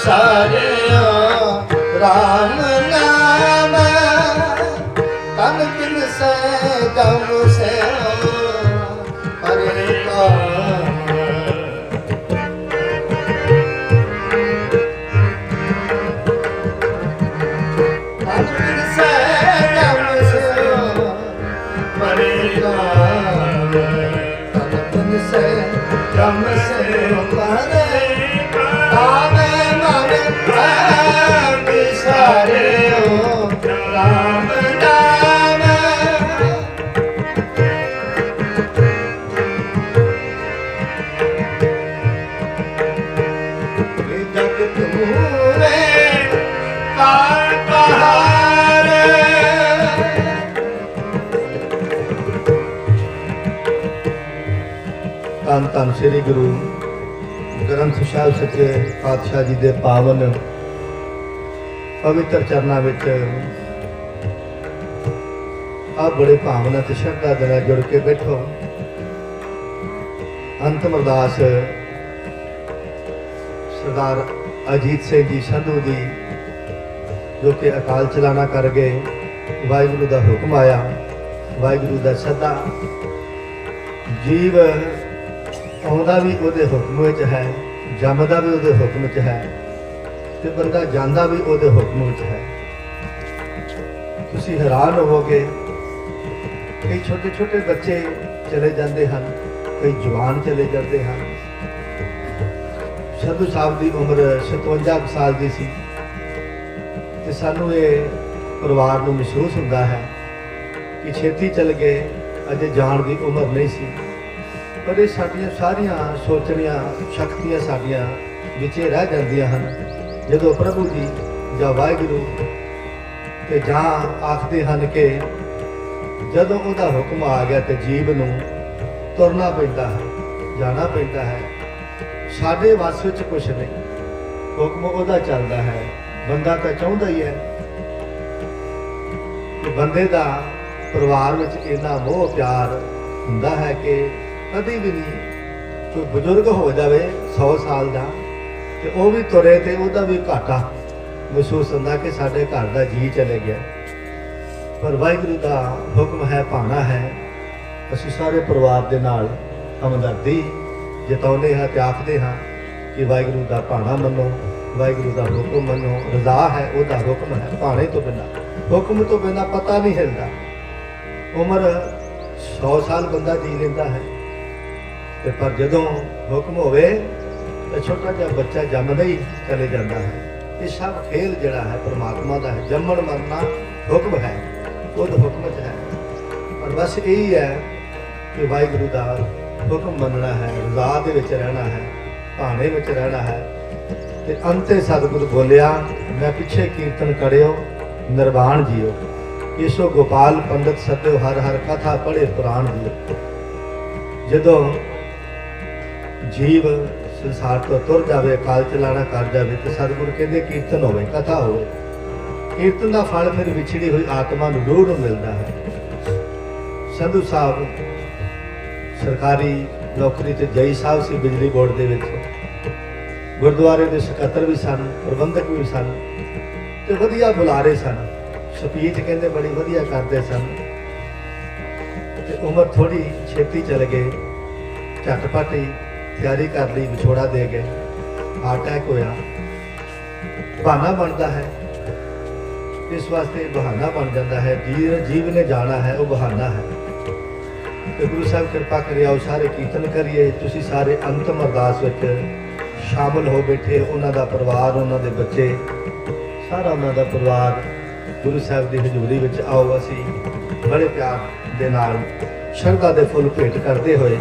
सारियो राम नाम तन तिन से जम से हरे जम से परे आवे मन बिसारे हो राम नाम जगत मूरे काल पहाड़ ਧੰਨ ਧੰਨ ਸ੍ਰੀ ਗੁਰੂ ਗ੍ਰੰਥ ਸਾਹਿਬ ਸੱਚੇ ਪਾਤਸ਼ਾਹ ਜੀ ਦੇ ਪਾਵਨ ਪਵਿੱਤਰ ਚਰਨਾਂ ਵਿੱਚ ਆ ਬੜੇ ਭਾਵਨਾ ਤੇ ਸ਼ਰਧਾ ਦੇ ਨਾਲ ਜੁੜ ਕੇ ਬੈਠੋ। ਅੰਤਮ ਅਰਦਾਸ ਸਰਦਾਰ ਅਜੀਤ ਸਿੰਘ ਜੀ ਸੰਧੂ ਜੀ ਜੋ ਕਿ ਅਕਾਲ ਚਲਾਣਾ ਕਰ ਗਏ। ਵਾਹਿਗੁਰੂ ਦਾ ਹੁਕਮ ਆਇਆ, ਵਾਹਿਗੁਰੂ ਦਾ ਸੱਦਾ। ਜੀਵ ਆਉਂਦਾ ਵੀ ਉਹਦੇ ਹੁਕਮ ਵਿੱਚ ਹੈ, ਜੰਮਦਾ ਵੀ ਉਹਦੇ ਹੁਕਮ ਵਿੱਚ ਹੈ ਤੇ ਬੰਦਾ ਜਾਂਦਾ ਵੀ ਉਹਦੇ ਹੁਕਮ ਵਿੱਚ ਹੈ। ਤੁਸੀਂ ਹੈਰਾਨ ਹੋਵੋਗੇ, ਕਈ ਛੋਟੇ ਛੋਟੇ ਬੱਚੇ ਚਲੇ ਜਾਂਦੇ ਹਨ, ਕਈ ਜਵਾਨ ਚਲੇ ਜਾਂਦੇ ਹਨ। ਸੰਧੂ ਸਾਹਿਬ ਦੀ ਉਮਰ 57 ਸਾਲ ਦੀ ਸੀ ਤੇ ਸਾਨੂੰ ਇਹ ਪਰਿਵਾਰ ਨੂੰ ਮਹਿਸੂਸ ਹੁੰਦਾ ਹੈ ਕਿ ਛੇਤੀ ਚਲ ਗਏ, ਅਜੇ ਜਾਣ ਦੀ ਉਮਰ ਨਹੀਂ ਸੀ। ਪਰ ਇਹ ਸਾਡੀਆਂ ਸਾਰੀਆਂ ਸੋਚਣੀਆਂ ਸ਼ਕਤੀਆਂ ਸਾਡੀਆਂ ਵਿੱਚੇ ਰਹਿ ਜਾਂਦੀਆਂ ਹਨ ਜਦੋਂ ਪ੍ਰਭੂ ਜੀ ਜਾਂ ਵਾਹਿਗੁਰੂ ਤੇ ਜਾਂ ਆਖਦੇ ਹਨ ਕਿ ਜਦੋਂ ਉਹਦਾ ਹੁਕਮ ਆ ਗਿਆ ਤੇ ਜੀਵ ਨੂੰ ਤੁਰਨਾ ਪੈਂਦਾ ਹੈ, ਜਾਣਾ ਪੈਂਦਾ ਹੈ। ਸਾਡੇ ਵੱਸ ਵਿੱਚ ਕੁਛ ਨਹੀਂ, ਹੁਕਮ ਉਹਦਾ ਚੱਲਦਾ ਹੈ। ਬੰਦਾ ਤਾਂ ਚਾਹੁੰਦਾ ਹੀ ਹੈ ਕਿ ਬੰਦੇ ਦਾ ਪਰਿਵਾਰ ਵਿੱਚ ਇੰਨਾ ਮੋਹ ਪਿਆਰ ਹੁੰਦਾ ਹੈ ਕਿ ਕਦੀ ਵੀ ਨਹੀਂ ਕੋਈ ਬਜ਼ੁਰਗ ਹੋ ਜਾਵੇ 100 ਸਾਲ ਦਾ ਤੇ ਉਹ ਵੀ ਤੁਰੇ ਤੇ ਉਹਦਾ ਵੀ ਘਾਟਾ ਮਹਿਸੂਸ ਹੁੰਦਾ ਕਿ ਸਾਡੇ ਘਰ ਦਾ ਜੀ ਚਲੇ ਗਿਆ। ਪਰ ਵਾਹਿਗੁਰੂ ਦਾ ਹੁਕਮ ਹੈ, ਭਾਣਾ ਹੈ। ਅਸੀਂ ਸਾਰੇ ਪਰਿਵਾਰ ਦੇ ਨਾਲ ਹਮਦਰਦੀ ਜਤਾਉਂਦੇ ਹਾਂ ਤੇ ਆਖਦੇ ਹਾਂ ਕਿ ਵਾਹਿਗੁਰੂ ਦਾ ਭਾਣਾ ਮੰਨੋ, ਵਾਹਿਗੁਰੂ ਦਾ ਹੁਕਮ ਮੰਨੋ। ਰਜ਼ਾ ਹੈ, ਉਹਦਾ ਹੁਕਮ ਹੈ। ਭਾਣੇ ਤੋਂ ਬਿਨਾਂ, ਹੁਕਮ ਤੋਂ ਬਿਨਾਂ ਪਤਾ ਨਹੀਂ ਹਿਲਦਾ। ਉਮਰ 100 ਸਾਲ ਬੰਦਾ ਜੀ ਲੈਂਦਾ ਹੈ ਤੇ ਪਰ ਜਦੋਂ ਹੁਕਮ ਹੋਵੇ ਤਾਂ ਛੋਟਾ ਜਿਹਾ ਬੱਚਾ ਜੰਮਦਾ ਹੀ ਚਲੇ ਜਾਂਦਾ ਹੈ। ਇਹ ਸਭ ਖੇਲ ਜਿਹੜਾ ਹੈ ਪਰਮਾਤਮਾ ਦਾ ਹੈ। ਜੰਮਣ ਮਰਨਾ ਹੁਕਮ ਹੈ, ਉਹਦੇ ਹੁਕਮ 'ਚ ਹੈ। ਪਰ ਬਸ ਇਹੀ ਹੈ ਕਿ ਵਾਹਿਗੁਰੂ ਦਾ ਹੁਕਮ ਮੰਨਣਾ ਹੈ, ਰਜ਼ਾ ਦੇ ਵਿੱਚ ਰਹਿਣਾ ਹੈ, ਭਾਣੇ ਵਿੱਚ ਰਹਿਣਾ ਹੈ। ਤੇ ਅੰਤੇ ਸਤਿਗੁਰੂ ਬੋਲਿਆ, ਮੈਂ ਪਿੱਛੇ ਕੀਰਤਨ ਕਰਿਓ ਨਿਰਵਾਣ ਜੀਓ, ਈਸੋ ਗੋਪਾਲ ਪੰਡਤ ਸੱਦਿਓ, ਹਰ ਹਰ ਕਥਾ ਪੜ੍ਹੇ ਪੁਰਾਣ ਜੀਓ। ਜਦੋਂ ਜੀਵ ਸੰਸਾਰ ਤੋਂ ਤੁਰ ਜਾਵੇ, ਅਕਾਲ ਚਲਾਣਾ ਕਰ ਜਾਵੇ ਤੇ ਸਤਿਗੁਰੂ ਕਹਿੰਦੇ ਕੀਰਤਨ ਹੋਵੇ, ਕਥਾ ਹੋਵੇ। ਕੀਰਤਨ ਦਾ ਫਲ ਫਿਰ ਵਿਛੜੀ ਹੋਈ ਆਤਮਾ ਨੂੰ ਰੂਹ ਨੂੰ ਮਿਲਦਾ ਹੈ। ਸੰਧੂ ਸਾਹਿਬ ਸਰਕਾਰੀ ਨੌਕਰੀ ਤੇ ਜਈ ਸਾਹਿਬ ਸੀ ਬਿਜਲੀ ਬੋਰਡ ਦੇ ਵਿੱਚ। ਗੁਰਦੁਆਰੇ ਦੇ ਸਕੱਤਰ ਵੀ ਸਨ, ਪ੍ਰਬੰਧਕ ਵੀ ਸਨ ਤੇ ਵਧੀਆ ਬੁਲਾਰੇ ਸਨ। ਸਪੀਚ ਕਹਿੰਦੇ ਬੜੀ ਵਧੀਆ ਕਰਦੇ ਸਨ ਤੇ ਉਮਰ ਥੋੜੀ ਛੇਤੀ ਚਲੇ ਗਏ। ਝਟਪਟ ਹੀ ਤਿਆਰੀ ਕਰ ਲਈ, ਵਿਛੋੜਾ ਦੇ ਗਏ। ਹਾਰਟ ਅਟੈਕ ਹੋਇਆ। ਬਹਾਨਾ ਬਣਦਾ ਹੈ, ਇਸ ਵਾਸਤੇ ਬਹਾਨਾ ਬਣ ਜਾਂਦਾ ਹੈ। ਜੀਵ ਨੇ ਜਾਣਾ ਹੈ, ਉਹ ਬਹਾਨਾ ਹੈ। ਤੇ ਗੁਰੂ ਸਾਹਿਬ ਕਿਰਪਾ ਕਰਿਆ, ਉਹ ਸਾਰੇ ਕੀਰਤਨ ਕਰੀਏ। ਤੁਸੀਂ ਸਾਰੇ ਅੰਤਮ ਅਰਦਾਸ ਵਿੱਚ ਸ਼ਾਮਲ ਹੋ ਬੈਠੇ। ਉਹਨਾਂ ਦਾ ਪਰਿਵਾਰ, ਉਹਨਾਂ ਦੇ ਬੱਚੇ, ਸਾਰਾ ਉਹਨਾਂ ਦਾ ਪਰਿਵਾਰ ਗੁਰੂ ਸਾਹਿਬ ਦੀ ਹਜ਼ੂਰੀ ਵਿੱਚ ਆਓ। ਅਸੀਂ ਬੜੇ ਪਿਆਰ ਦੇ ਨਾਲ ਸ਼ਰਧਾ ਦੇ ਫੁੱਲ ਭੇਟ ਕਰਦੇ ਹੋਏ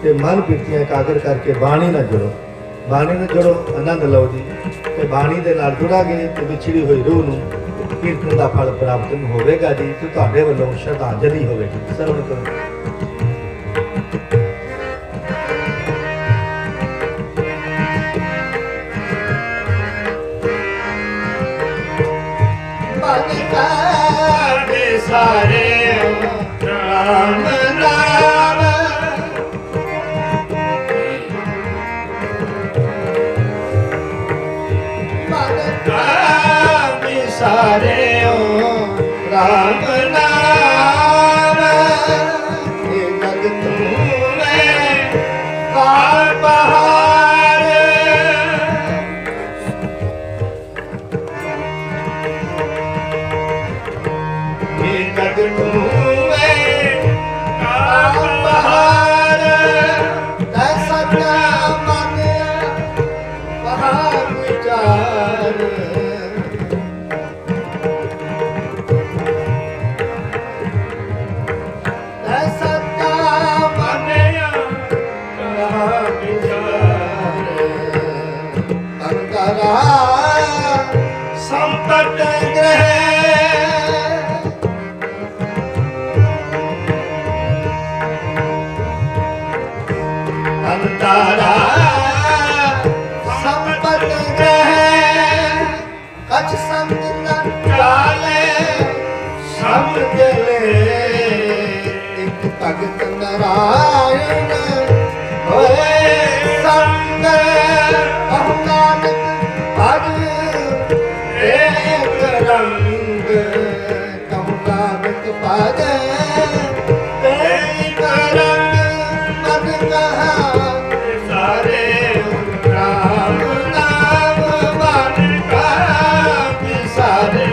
ਤੇ ਮਨ ਬਿਰਤੀਆਂ ਇਕਾਗਰ ਕਰਕੇ ਬਾਣੀ ਨਾਲ ਜੁੜੋ, ਬਾਣੀ ਨਾਲ ਜੁੜੋ, ਆਨੰਦ ਲਓ ਜੀ। ਤੇ ਬਾਣੀ ਦੇ ਨਾਲ ਜੁੜਾਂਗੇ ਤੇ ਵਿਛੜੀ ਹੋਈ ਰੂਹ ਨੂੰ ਕੀਰਤਨ ਦਾ ਫਲ ਪ੍ਰਾਪਤ ਹੋਵੇਗਾ ਜੀ। ਤੇ ਤੁਹਾਡੇ ਵੱਲੋਂ ਸ਼ਰਧਾਂਜਲੀ ਹੋਵੇਗੀ। ਸਰਵਣ ਕਰੋ। सारे राम नाम राय संकट ग्रह अंतरा संकट ग्रह कछ संग न चाले समझ ले एक भगत नारायण होए संग कहु नानक भज एक रंग कहु नानक भज एक रंग मन कहा सारे राम नाम मन कहा सारे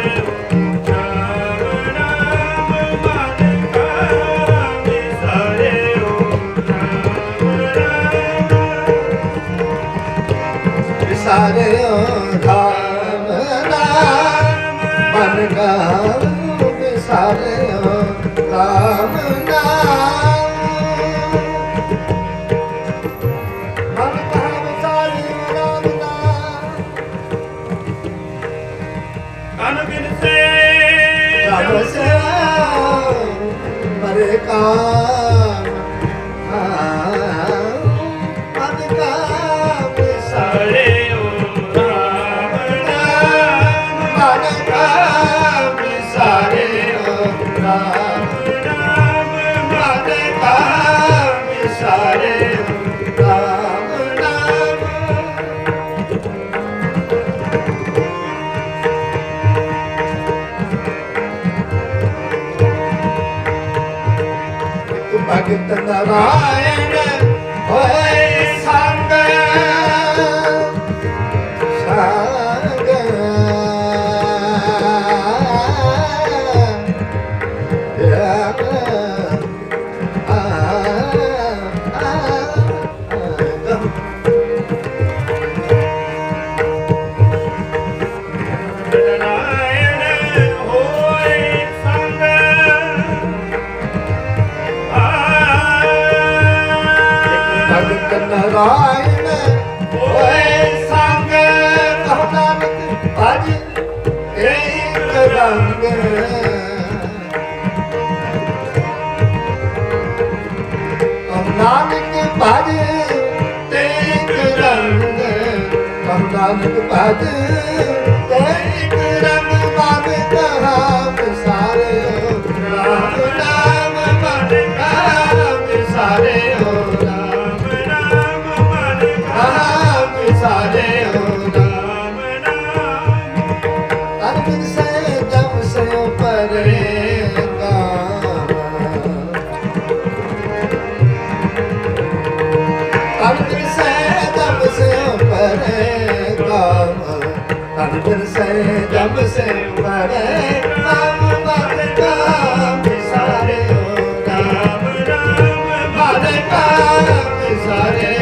सारे धाम नाम मन गाऊं सारे धाम नाम मन गाऊं सारे राम नाम कन बिन से राम से मरे काम मन गाऊं सारे भगत नारायण होए संग संग नारायण होए संग कहु नानक भज एक रंग कहु नानक भज एक रंग कहु नानक भज एक रंग मन कहा सारे राम नाम मन कहा सारे सारे हो राम नाम तन बिन से जब से परेगा तन बिन से जब से परेगा तन बिन से जब से परेगा सारे हो राम नाम मन का सारे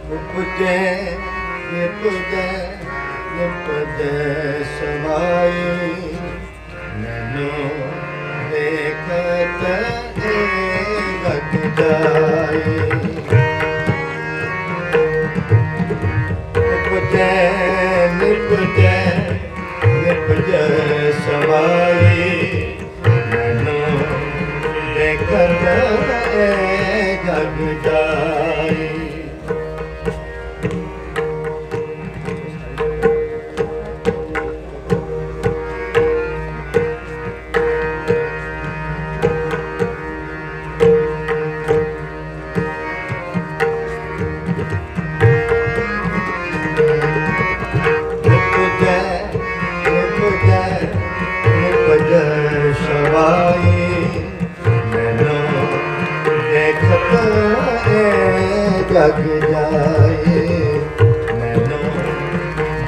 उपजे निपजे निपजे समाई नैनो देखत गत जाए उपजे निपजे निपजे समाई नैनो देखत गत जाए जग जाए नैनो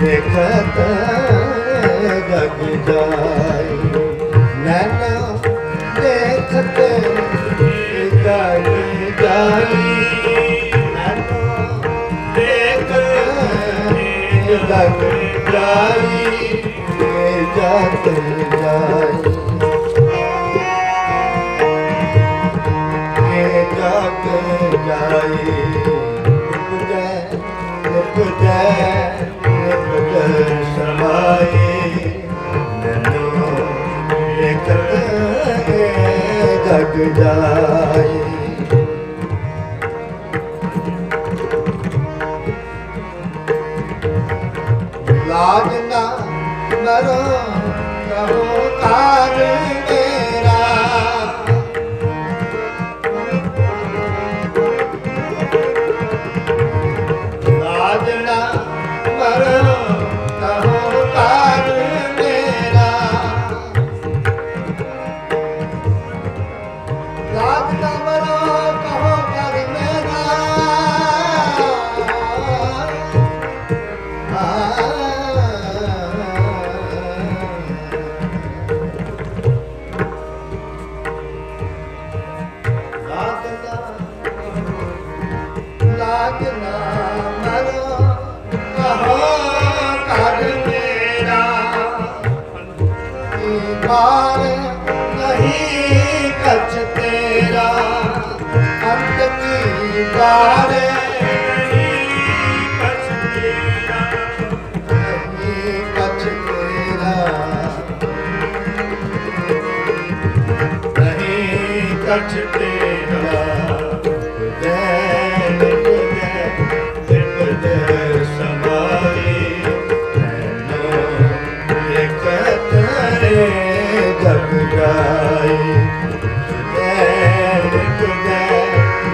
देखत जग जाए नैनो देखत जग जाए नैनो देखत जग जाए जग जाए जग जाए निपज समाए नैनो देखत जग जाए लाज ना मरो कहो तार मेरा लाज ना मरो कहो तार मेरा लाज ना मरो कहो तार मेरा लाज ना मरो कहो कर मेरा बार नहीं कछ तेरा अंत की बार नहीं कछ तेरा नहीं कछ तेरा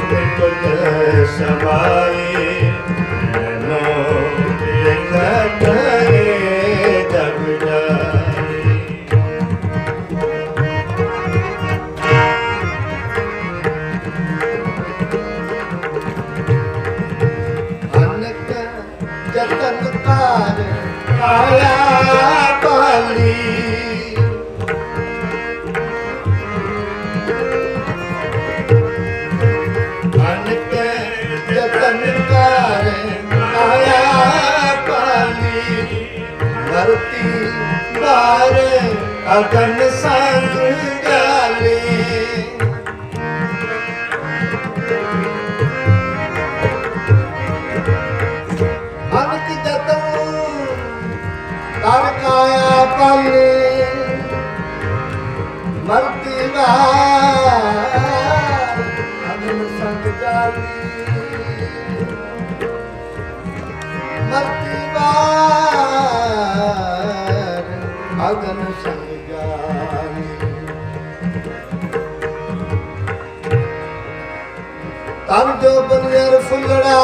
जग जाए समाए नैनो देखत जग जाए अनक जतन कार काया पाली जतन कर आया पाली धरती बार अगन संग जाले अनक जतन कर काया पाली मरती बार अगन संग जाले मरती बार अगन संग जाए तन जो बनियर फुलड़ा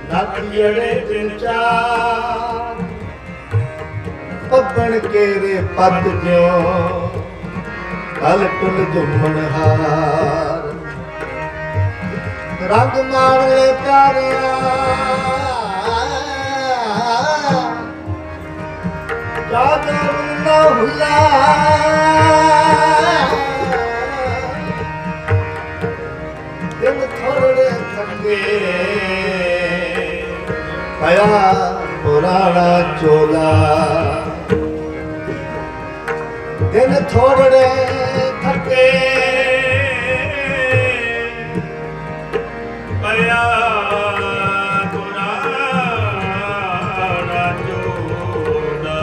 नखियड़े दिन चार पब्बन केरे पद ज्यों कल टुल जुम्मन हार रंग मार ले प्यारिया जादू न हुला दिन थोड़े थके पया पुराना चोला दिन थोड़े थके पया पुराना चोला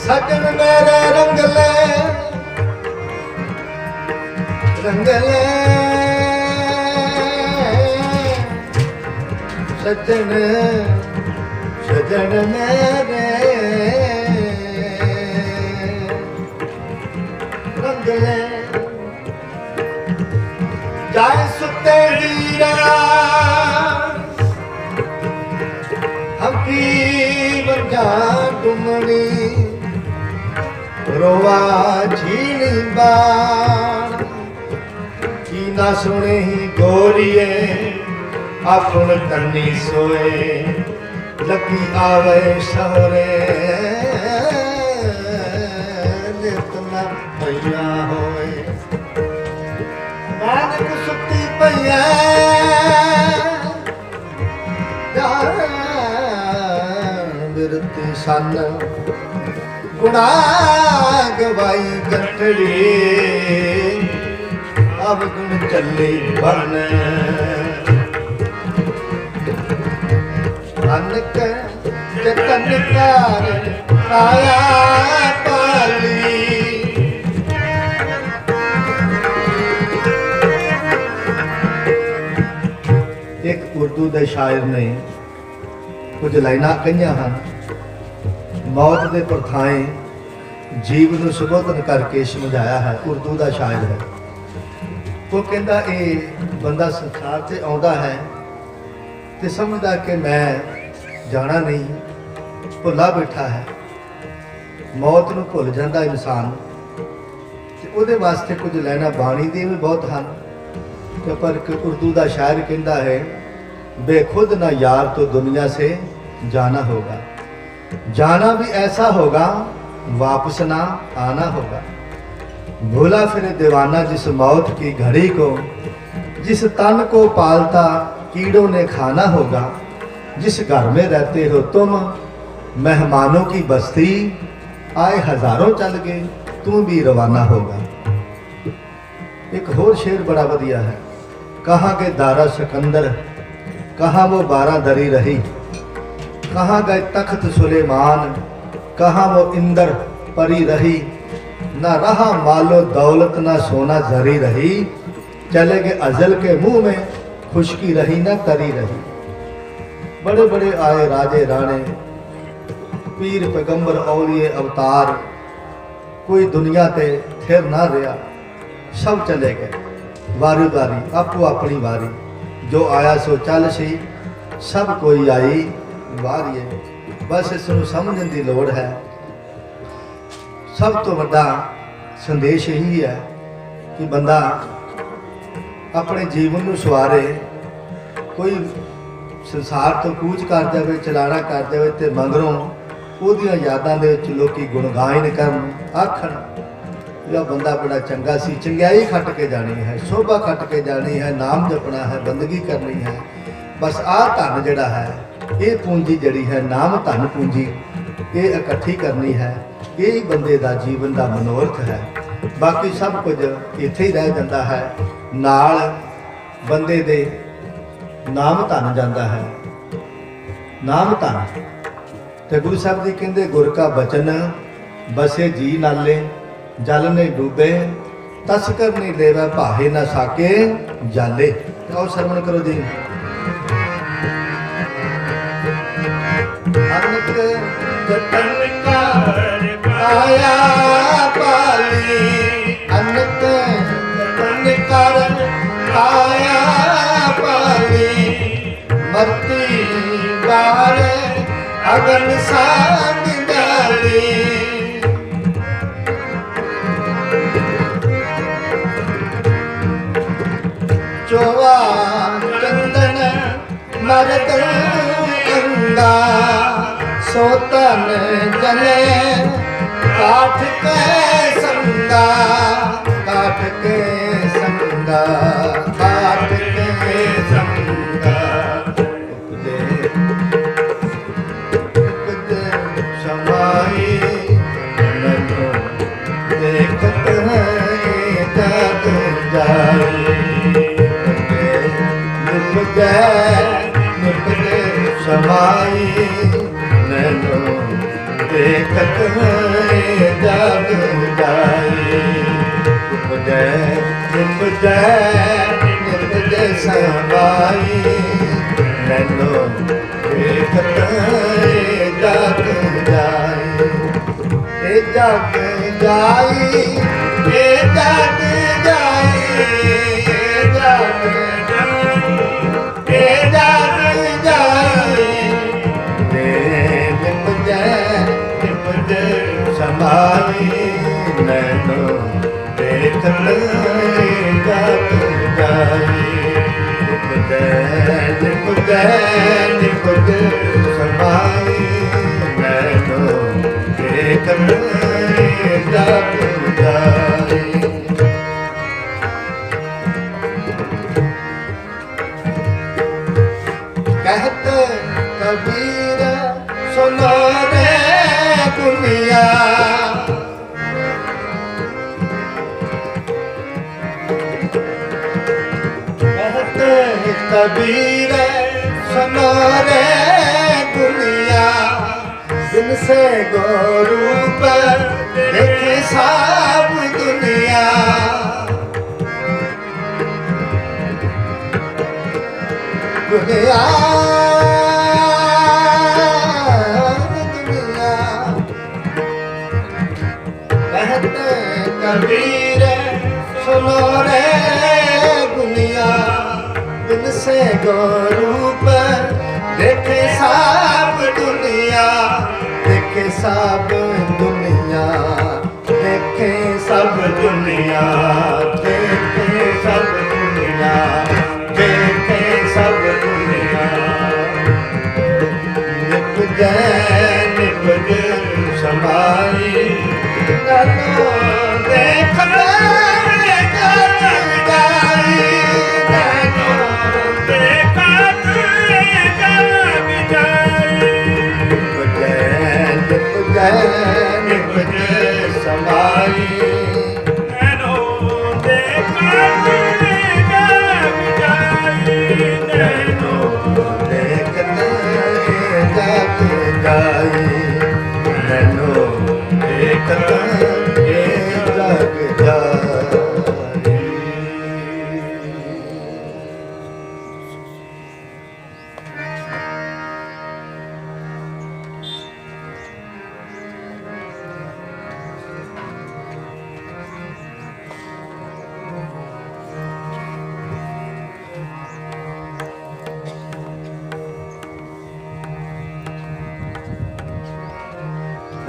सजन मेरे रंगले रंगले सजन सजन मेरे रंगले जाए सुते वीरा हमकी बंजा डुमनी रोवा झीली बाण ना सुने ही गोरिए अपन कन्नी सोए लगी आवे सहरे जितना भैया होए नानक सुती पैया बिरती सन गुना गवाई कटड़ी अब गुण चले बन अनक चतनकार आया पाली एक उर्दू दे शायर ने कुछ लाइनां कहियां ਹਨ मौत ਦੇ ਪਰਥਾਏ ਜੀਵ ਨੂੰ ਸੁਬੋਧਨ ਕਰਕੇ ਸਮਝਾਇਆ ਹੈ ਉਰਦੂ ਦਾ ਸ਼ਾਇਰ ਹੈ ਉਹ ਕਹਿੰਦਾ ਇਹ ਬੰਦਾ ਸੰਸਾਰ ਤੇ ਆਉਂਦਾ ਹੈ ਤੇ ਸਮਝਦਾ ਕਿ ਮੈਂ ਜਾਣਾ ਨਹੀਂ ਭੁੱਲਾ ਬੈਠਾ ਹੈ ਮੌਤ ਨੂੰ ਭੁੱਲ ਜਾਂਦਾ ਇਨਸਾਨ ਤੇ ਉਹਦੇ ਵਾਸਤੇ ਕੁਝ ਲੈਣਾ ਬਾਣੀ ਦੇ ਵੀ ਬਹੁਤ ਹਨ ਤੇ ਪਰ ਇੱਕ ਉਰਦੂ ਦਾ ਸ਼ਾਇਰ ਕਹਿੰਦਾ ਹੈ बेखुद ना यार तो दुनिया से जाना होगा जाना भी ऐसा होगा वापस ना आना होगा भूला फिर दीवाना जिस मौत की घड़ी को जिस तन को पालता कीड़ों ने खाना होगा जिस घर में रहते हो तुम मेहमानों की बस्ती आए हजारों चल गए तू भी रवाना होगा। एक होर शेर बड़ा वधिया है कहाँ के दारा सिकंदर कहाँ वो बारादरी रही कहाँ गए तख्त सुलेमान कहाँ वो इंदर परी रही ना रहा मालो दौलत ना सोना जरी रही चले गए अजल के मुंह में खुशकी रही ना तरी रही। बड़े बड़े आए राजे राणे पीर पैगंबर औलिए अवतार कोई दुनिया ते फिर ना रहा सब चले गए वारी वारी आपो अपनी वारी जो आया सो चल सी सब कोई आई वारी है बस इस समझने की लोड़ है। सब तो बड़ा संदेश यही है कि बंदा अपने जीवन को सवारे कोई संसार तो कूच कर जाए चलाना कर जाए तो मगरों ਉਹਦੀਆਂ ਯਾਦਾਂ ਦੇ ਵਿੱਚ ਲੋਕੀ ਗੁਣਗਾਨ ਕਰਨ ਆਖਣ ਜਿਹੜਾ ਬੰਦਾ ਬੜਾ ਚੰਗਾ ਸੀ ਚੰਗਿਆਈ ਖੱਟ ਕੇ ਜਾਣੀ ਹੈ ਸ਼ੋਭਾ ਖੱਟ ਕੇ ਜਾਣੀ ਹੈ ਨਾਮ ਜਪਣਾ ਹੈ ਬੰਦਗੀ ਕਰਨੀ ਹੈ ਬਸ ਆਹ ਧਨ ਜਿਹੜਾ ਹੈ ਇਹ ਪੂੰਜੀ ਜਿਹੜੀ ਹੈ ਨਾਮ ਧਨ ਪੂੰਜੀ ਇਹ ਇਕੱਠੀ ਕਰਨੀ ਹੈ ਇਹ ਹੀ ਬੰਦੇ ਦਾ ਜੀਵਨ ਦਾ ਮਨੋਰਥ ਹੈ। ਬਾਕੀ ਸਭ ਕੁਝ ਇੱਥੇ ਹੀ ਰਹਿ ਜਾਂਦਾ ਹੈ ਨਾਲ ਬੰਦੇ ਦੇ ਨਾਮ ਧਨ ਜਾਂਦਾ ਹੈ ਨਾਮ ਧਨ ਤੇ ਗੁਰੂ ਸਾਹਿਬ ਜੀ ਕਹਿੰਦੇ ਗੁਰ ਕਾ ਬਚਨ ਬਸੇ ਜੀ ਨਾਲੇ ਜਲ ਨੇ ਡੂਬੇ ਤਸਕਰ ਨਹੀਂ ਲੈਵਾ ਭਾਹੇ ਨਾ ਸਾਕੇ ਜਾਲੇ। ਆਓ ਸਰਵਣ ਕਰੋ ਜੀ। ਅਨਕ ਜਤਨ ਕਰ ਆਇਆ ਪਾਲੀ ਅਨਕ ਜਤਨ ਕਰ ਆਇਆ ਪਾਲੀ ਮਰਤੀ ਵਾਲੇ अगन साग डाली चोवा चंदन मरद अंगा सोतन जले काठ के संगा काठ के संगा काठ के संगा समाई नैनो देखत जग जाई निपजै समाई नैनो देखत जग जाई ए जग जाई ए जग जाई ए जग समाई नैनो देखत जग जाई। निपज समाई मैनो देखन जग जाई। कहते कबीर सुनो रे दुनिया, कहते कबीर सुनो रे दुनिया, दिन से गोरू पर देखे सब दुनिया। दुनिया कहते कबीर सुनो रे दुनिया, दिन से गोरू पर देखे सब दुनिया, देखे सब दुनिया, देखे सब दुनिया, देखे सब दुनिया, देखे सब दुनिया। निपज निपज समाई नैनो देखन जग जाई। नैनो देखन जग जाई। निपज निपज समाई नैनो देखन जग जाई। नैनो देखन जग जाई। नैनो देखन जग जाई।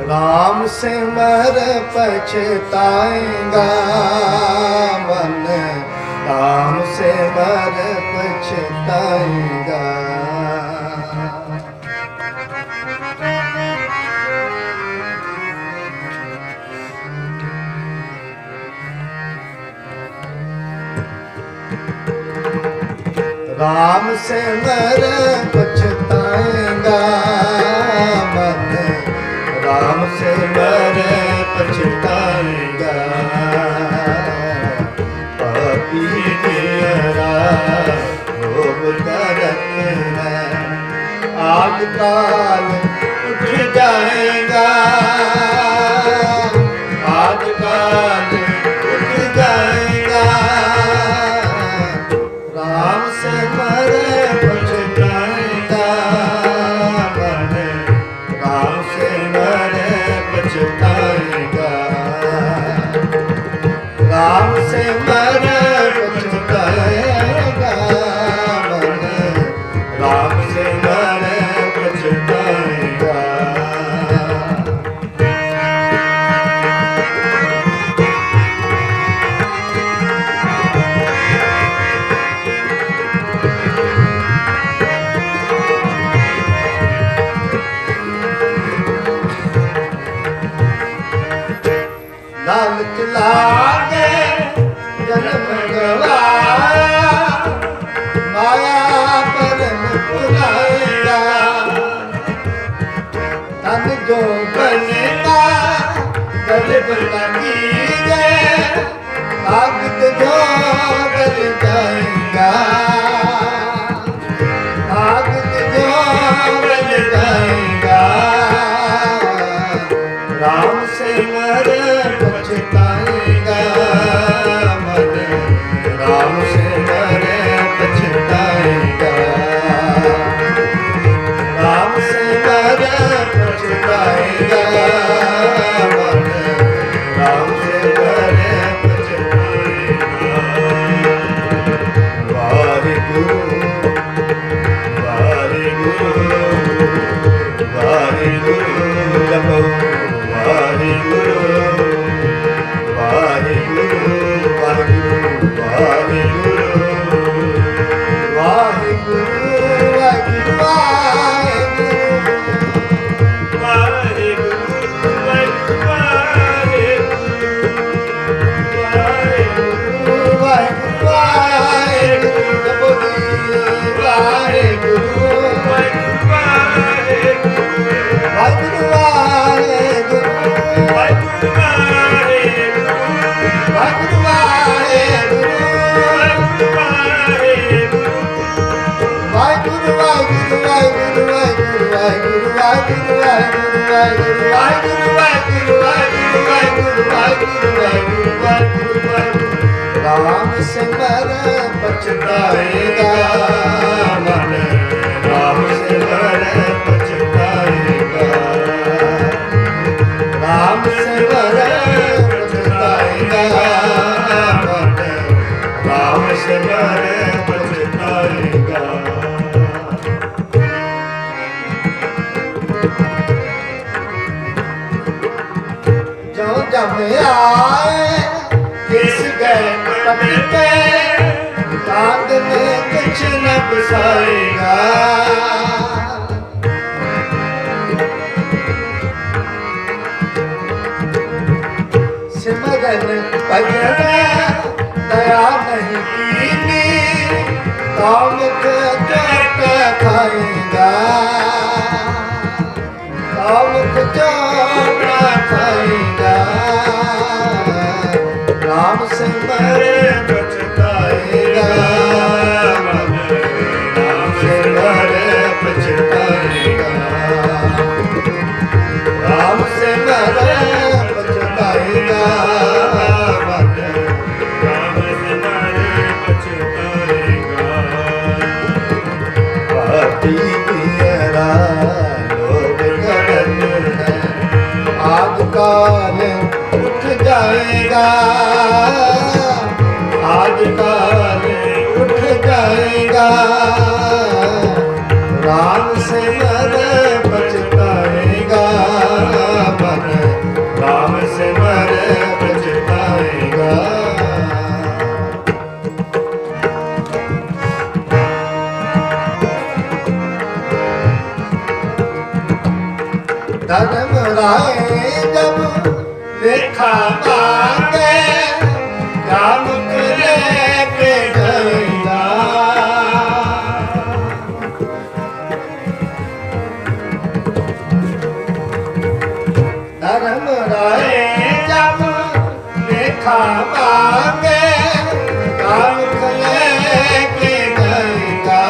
राम से मर पछताएगा मन, राम से मर पछताएगा। राम से मर पछताएगा मन, राम से मर पछताएगा। पापी तेरा रोग करत है, आग काल उठ जाएगा। आग काल उठ जाएगा। राम से मर पछताएगा मन, राम से मर पछताएगा। राम से मर पछताएगा मन, राम से मर पछताएगा। लालच लागे जन्म गवाया, माया परम भुलाएगा। तन जो बनेगा गरीब लगीगे, ताकत जो गल जाएगा। ताकत जो गल जाएगा। राम से मर पछताएगा मन, राम से मर पछताएगा। राम से मर पछताएगा मन, ਵਾਹਿਗੁਰੂ ਵਾਹਿਗੁਰੂ ਵਾਹਿਗੁਰੂ ਵਾਹਿਗੁਰੂ ਵਾਹਿਗੁਰੂ ਵਾਹਿਗੁਰੂ ਵਾਹਿਗੁਰੂ ਵਾਹਿਗੁਰੂ ਵਾਹਿਗੁਰੂ ਰਾਮ ਸਿਮਰ ਪਛਤਾਏਗਾ ਮਨ ਰਾਮ ਸਿਮਰ ਪਛਤਾਏਗਾ ਰਾਮ ਸਿਮਰ ਪਛਤਾਏਗਾ ਮਨ ਰਾਮ ਸਿਮਰ ਪਛਤਾਏਗਾ ਜੋ ਜਮ ਆਏ ਕਿਸ ਗਏ ਪਟਕੇ ਕਾਂਦ में कुछ न बसाएगा सिमरन भजन दया नहीं कीनी कामुक चोट खाएगा कामुक चोट खाएगा राम सिमर पछताएगा राम सिमर पछताएगा राम सिमर पछताएगा ਰਾਮ ਸਿਮਰ ਪਛਤਾਏਗਾ पापी तेरा लोग करन है आज काल उठ जाएगा आज काल उठ जाएगा राम से मन पछताएगा मन राम से मन पछताएगा धर्म राय जब लेखा मांगे क्या मुख लेके जाएगा धर्म राय जब लेखा मांगे क्या मुख लेके जाएगा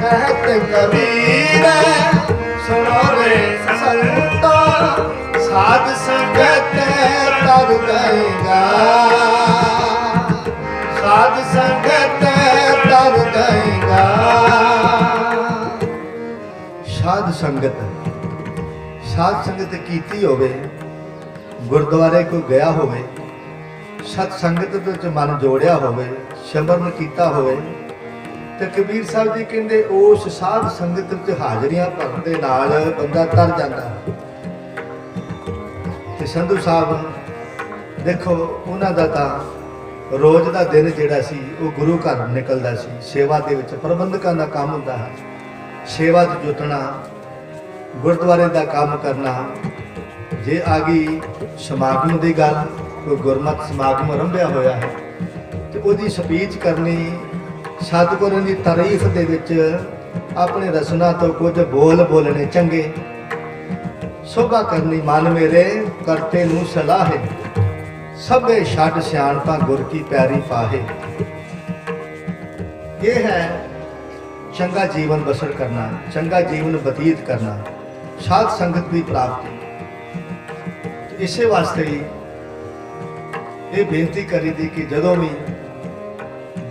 कहत कबीर सुनो रे संतो साध संगत तर गएगा साध संगत तर गएगा साध संगत कीती होवे गुरुद्वारे को गया होवे सत संगत ਦੇ ਵਿੱਚ ਮਨ ਜੋੜਿਆ ਹੋਵੇ ਸਿਮਰਨ ਕੀਤਾ ਹੋਵੇ ਤੇ ਕਬੀਰ ਸਾਹਿਬ ਜੀ ਕਹਿੰਦੇ ਉਸ ਸਾਧ ਸੰਗਤ ਵਿੱਚ ਹਾਜ਼ਰੀਆਂ ਭਰਨ ਦੇ ਨਾਲ ਬੰਦਾ ਤਰ ਜਾਂਦਾ ਤੇ ਸੰਧੂ ਸਾਹਿਬ ਦੇਖੋ ਉਹਨਾਂ ਦਾ ਤਾਂ ਰੋਜ਼ ਦਾ ਦਿਨ ਜਿਹੜਾ ਸੀ ਉਹ ਗੁਰੂ ਘਰ ਨਿਕਲਦਾ ਸੀ ਸੇਵਾ ਦੇ ਵਿੱਚ ਪ੍ਰਬੰਧਕਾਂ ਦਾ ਕੰਮ ਹੁੰਦਾ ਹੈ ਸੇਵਾ 'ਚ ਜੁਟਣਾ ਗੁਰਦੁਆਰੇ ਦਾ ਕੰਮ ਕਰਨਾ ਜੇ ਆ ਗਈ ਸਮਾਗਮ ਦੀ ਗੱਲ ਕੋਈ ਗੁਰਮਤਿ ਸਮਾਗਮ ਆਰੰਭਿਆ ਹੋਇਆ ਹੈ ਤੇ ਉਹਦੀ ਸਪੀਚ ਕਰਨੀ ਸਤਿਗੁਰਾਂ ਦੀ ਤਾਰੀਫ ਦੇ ਵਿੱਚ ਆਪਣੇ ਰਸਨਾ ਤੋਂ ਕੁਝ ਬੋਲ ਬੋਲਣੇ ਚੰਗੇ ਸੋਭਾ ਕਰਨੀ ਮਨ ਮੇਰੇ ਕਰਤੇ ਨੂੰ ਸਲਾਹੇ ਸਭੇ ਛੱਡ ਸਿਆਣਪਾਂ ਗੁਰ ਕੀ ਪਿਆਰੀ ਪਾਹੇ ਇਹ ਹੈ ਚੰਗਾ ਜੀਵਨ ਬਸਰ ਕਰਨਾ ਚੰਗਾ ਜੀਵਨ ਬਤੀਤ ਕਰਨਾ ਸਾਧ ਸੰਗਤ ਦੀ ਪ੍ਰਾਪਤੀ ਇਸੇ ਵਾਸਤੇ ਹੀ ਇਹ ਬੇਨਤੀ ਕਰੀ ਦੀ ਕਿ ਜਦੋਂ ਵੀ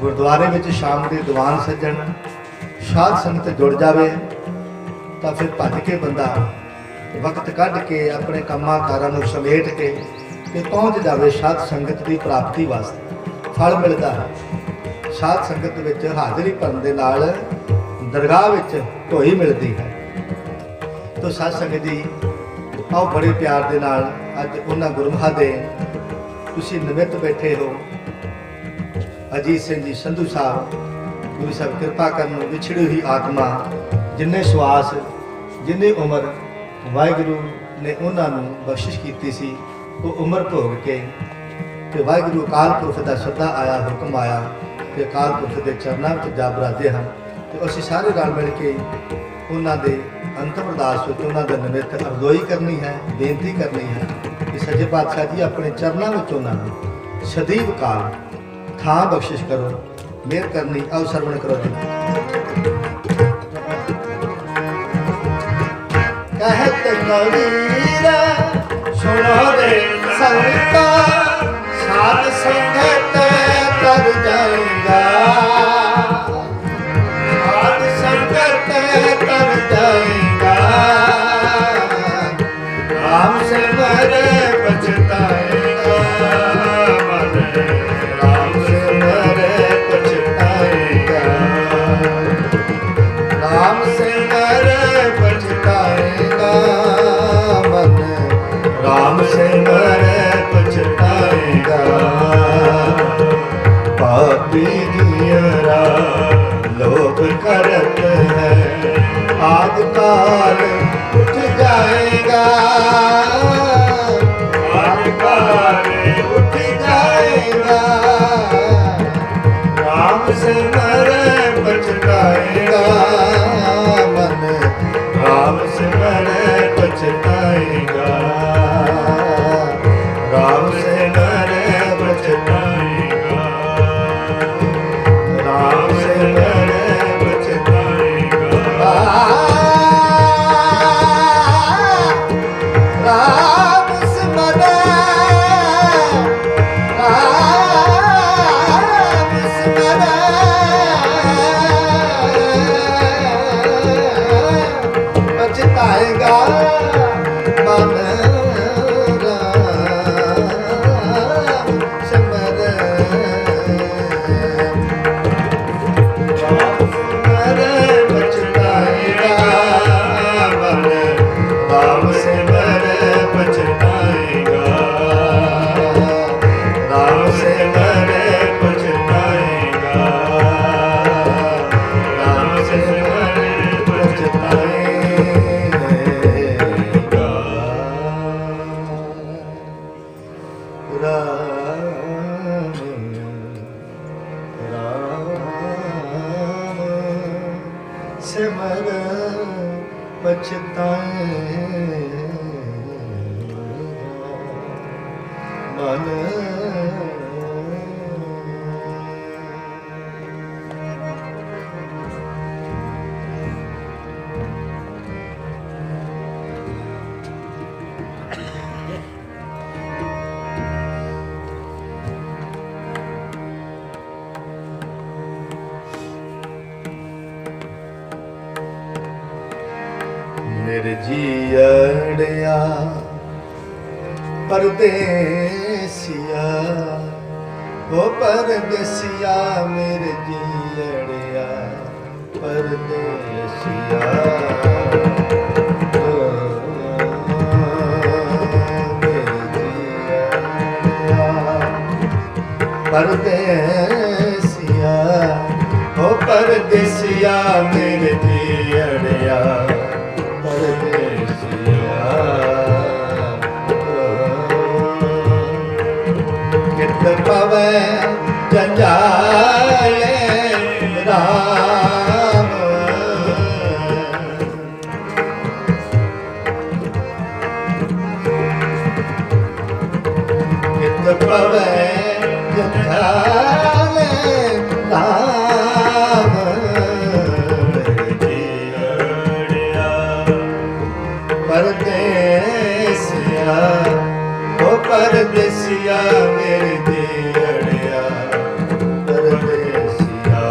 ਗੁਰਦੁਆਰੇ ਵਿੱਚ ਸ਼ਾਮ ਦੇ ਦੀਵਾਨ ਸੱਜਣ ਸਾਧ ਸੰਗਤ ਜੁੜ ਜਾਵੇ ਤਾਂ ਫਿਰ ਭੱਜ ਕੇ ਬੰਦਾ ਵਕਤ ਕੱਢ ਕੇ ਆਪਣੇ ਕੰਮਾਂ ਕਾਰਾਂ ਨੂੰ ਸਮੇਟ ਕੇ ਤੇ ਪਹੁੰਚ ਜਾਵੇ ਸਾਧ ਸੰਗਤ ਦੀ ਪ੍ਰਾਪਤੀ ਵਾਸਤੇ ਫਲ ਮਿਲਦਾ ਹੈ ਸਾਧ ਸੰਗਤ ਵਿੱਚ ਹਾਜ਼ਰੀ ਭਰਨ ਦੇ ਨਾਲ ਦਰਗਾਹ ਵਿੱਚ ਢੋਈ ਮਿਲਦੀ ਹੈ ਤੋ ਸਾਧ ਸੰਗਤ ਜੀ ਆਓ ਬੜੇ ਪਿਆਰ ਦੇ ਨਾਲ ਅੱਜ ਉਹਨਾਂ ਗੁਰਮੁਖਾਂ ਦੇ ਤੁਸੀਂ ਨਿਮਿਤ ਬੈਠੇ ਹੋ ਅਜੀਤ ਸਿੰਘ ਜੀ ਸੰਧੂ ਸਾਹਿਬ ਗੁਰੂ ਸਾਹਿਬ ਕਿਰਪਾ ਕਰਨ ਵਿਛੜੀ ਹੋਈ ਆਤਮਾ ਜਿੰਨੇ ਸਵਾਸ ਜਿੰਨੀ ਉਮਰ ਵਾਹਿਗੁਰੂ ਨੇ ਉਹਨਾਂ ਨੂੰ ਬਖਸ਼ਿਸ਼ ਕੀਤੀ ਸੀ ਉਹ ਉਮਰ ਭੋਗ ਕੇ ਤੇ ਵਾਹਿਗੁਰੂ ਅਕਾਲ ਪੁਰਖ ਦਾ ਸੱਦਾ ਆਇਆ ਹੁਕਮ ਆਇਆ ਤੇ ਅਕਾਲ ਪੁਰਖ ਦੇ ਚਰਨਾਂ ਵਿੱਚ ਜਾ ਬਰਾਜੇ ਹਨ ਤੇ ਅਸੀਂ ਸਾਰੇ ਰਲ ਮਿਲ ਕੇ ਉਹਨਾਂ ਦੇ ਅੰਤਮ ਅਰਦਾਸ ਵਿੱਚ ਉਹਨਾਂ ਦਾ ਨਿਮਿਤ ਅਰਜ਼ੋਈ ਕਰਨੀ ਹੈ ਬੇਨਤੀ ਕਰਨੀ ਹੈ ਕਿ ਸੱਚੇ ਪਾਤਸ਼ਾਹ ਜੀ ਆਪਣੇ ਚਰਨਾਂ ਵਿੱਚ ਉਹਨਾਂ ਨੂੰ ਸਦੀਵ ਕਾਲ ਥਾਂ ਬਖਸ਼ਿਸ਼ ਕਰੋ ਮਿਹਰ ਕਰਨੀ ਆਓ ਸਰਵਣ ਕਰੋ ਜੀ ਸੁਣਵੀਰਾ ਸੁਣੋ ਰੇ ਸੰਤਾ ਸਾਧ ਸੰਗਤ ਕਰ ਜਾਏਗਾ ਸਾਧ ਸੰਗਤ ਕਰ ਜਾਏਗਾ ਰਾਮ ਸਿਮਰ ਪਛਤਾਏਗਾ ਮਨ ਰਾਮ ਸਿਮਰ ਪਛਤਾਏਗਾ ਰਾਮ ਸਿਮਰ ਪਛਤਾਏਗਾ ਮਨ ਰਾਮ ਸਿਮਰ ਪਛਤਾਏਗਾ ਪਾਪੀ ਜੀਰਾ ਲੋਭ ਕਰਤ ਹੈ ਆਦ ਕਾਲ उठ जाएगा आद काल उठ जाएगा राम सिमर पछताएगा मन राम सिमर पछताएगा राम सिमर पछताएगा राम सिमर पछताएगा राम सिमर पछताएगा मन राम सिमर पछताएगा मन राम सिमर पछताएगा राम सिमर पछताएगा राम सिमर पछताएगा राम सिमर पछताएगा मन निर्जीअड़िया परदेसिया वो परदेसिया मेरे जीअड़िया परदेसिया परदेसिया वो परदेसिया मेरे जीअड़िया परदेसिया कित पवै जंजाले राम कित पवै जंजाले राम परदेसिया ओ परदेसिया मेरे दियड़िया परदेसिया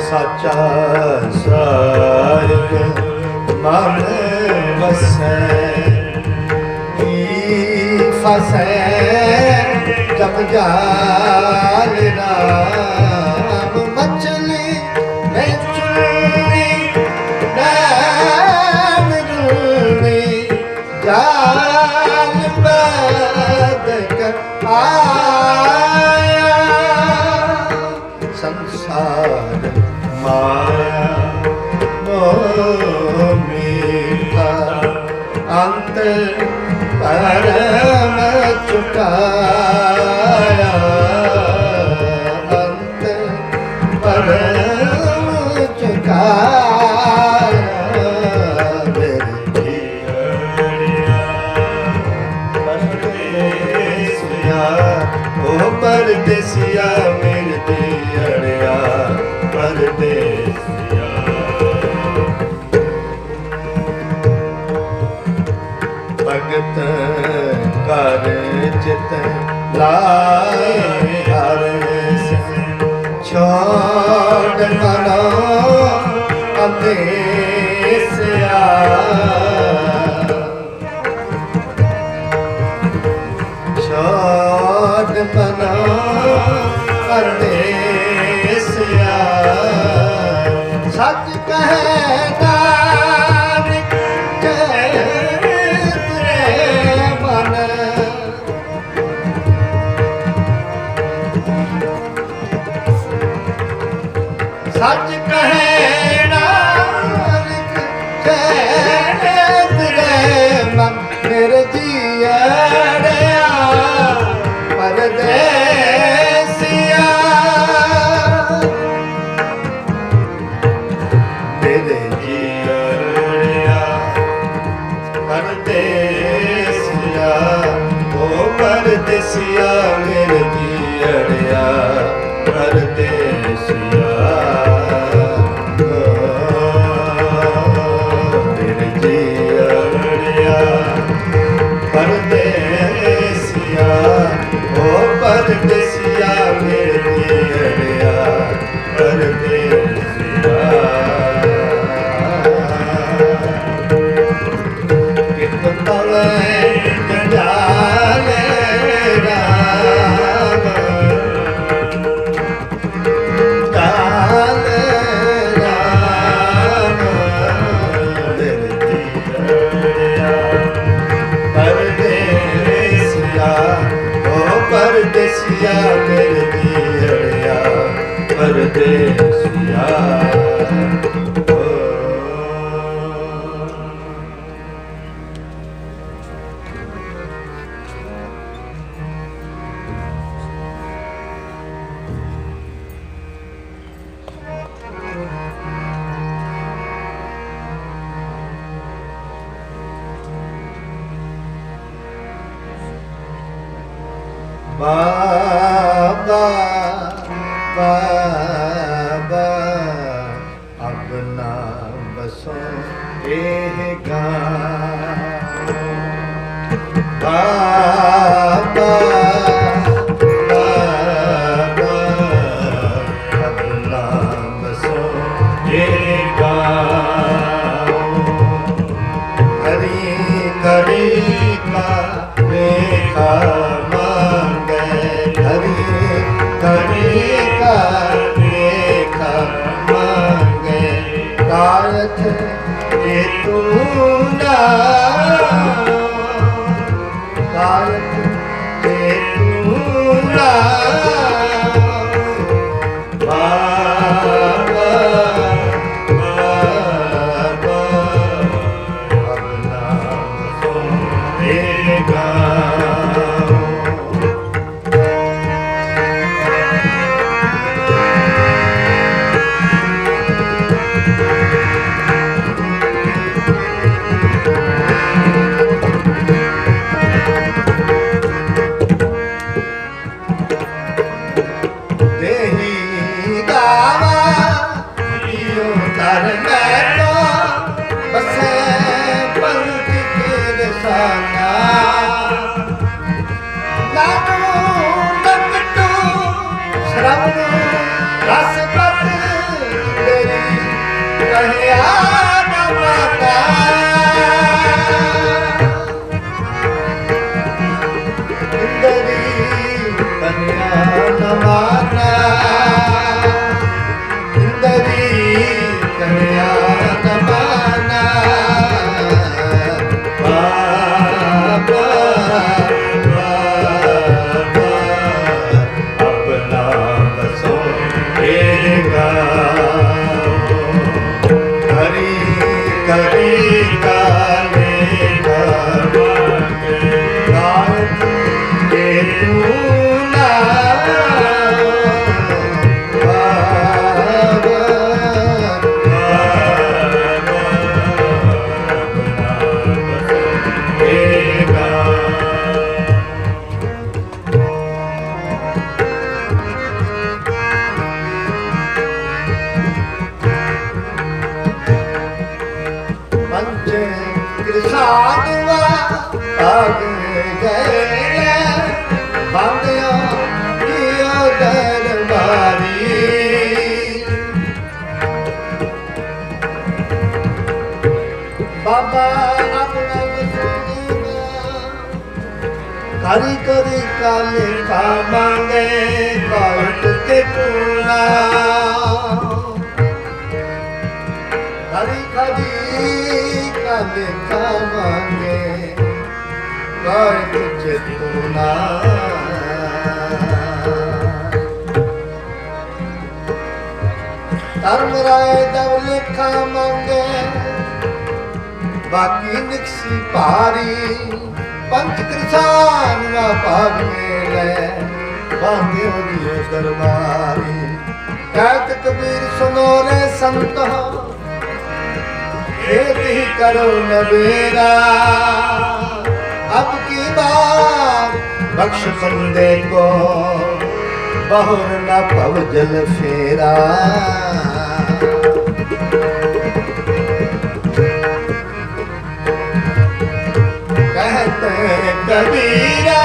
साचा सारग मन बसै फसै जब जाल राम मछली में चुनी नैन रूनी जाल बद कर आया संसार माया मीठा अंत परम चुकाया अंत परम चुकाया ਉਹ ਪਰਦੇਸੀਆ ਮੇਰੇ ਦੀਅੜਿਆ ਪਰਦੇਸੀਆ। ਭਗਤ ਕਰ ਚਿਤ ਲਾਏ ਹਰ ਛੋੜ ਮਨੋ ਅੰਦੇਸਿਆ। ਛੋੜ ਮਨੋ ਅੰਦੇਸਿਆ। ਸੱਚ ਕਹੇ ਨਾਨਕ ਜੈ ਤੇਰੇ ਮਨ। ਸੱਚ ਕਹੇ ਨਾਨਕ ਜੈ ਤੇਰੇ ਮਨ। ਮੇਰੇ ਜੀਅੜਿਆ ਪਰਦੇਸੀਆ। ਮੇਰੇ ਜੀਅੜਿਆ ਪਰਦੇਸੀਆ। ਉਹ ਪਰਦੇਸੀਆ ਮੇਰੇ ਜੀਅੜਿਆ ਪਰਦੇਸੀਆ। ਮੇਰੇ ਜੀਅੜਿਆ ਪਰਦੇਸੀਆ। ਉਹ ਪਰਦੇਸੀਆ ਮੇਰੇ ਜੀਅੜਿਆ ਪਰਦੇਸੀਆ। ਕਿਤ ਪਵੇ ਜੰਜਾਲੇ ਰਾਮ। ਕਾਲ ਰਾਮ ਮੇਰੇ ਜੀਅੜਿਆ ਪਰਦੇਸੀਆ। ਉਹ ਪਰਦੇਸੀਆ ਮੇਰੇ ਜੀਅੜਿਆ ਪਰਦੇਸੀਆ। ਬਾਬਾ ਬਾਬਾ ਆਪਣਾ ਬਸੋ ਇਹ ਗਾਉਂ। ਬਾਬਾ ਬਾਬਾ ਆਪਣਾ ਬਸੋ ਇਹ ਗਾਉਂ। ਹਰੀ ਕਰੀ ਕਾ ਲੇਖਾ ਹਰੀ ਕਰੀ ਕਾ ਲੇਖਾ ਮੰਗੇ। ਕਾਇਥ ਜੇ ਤੂੰ ਨਾ ਕਾਇਥ ਜੇ ਤੂੰ ਨਾ। ਬਾਬਾ ਬਾਬਾ ਆਪਣਾ ਸੁਣੇਗਾ। हरि करी काले का मांगे काट के पूरा हरि करी काले का मांगे काट के पूरा धर्म राय जब लेखा मांगे बाकी निकसी पारी पंच कृषान पाग मेले बांधे हो जियो दरबारी कहत कबीर सुनो रे संत एक ही करो नबेरा अब की बार बख्श बंदे को बहुर न पव जल फेरा कहते कबीरा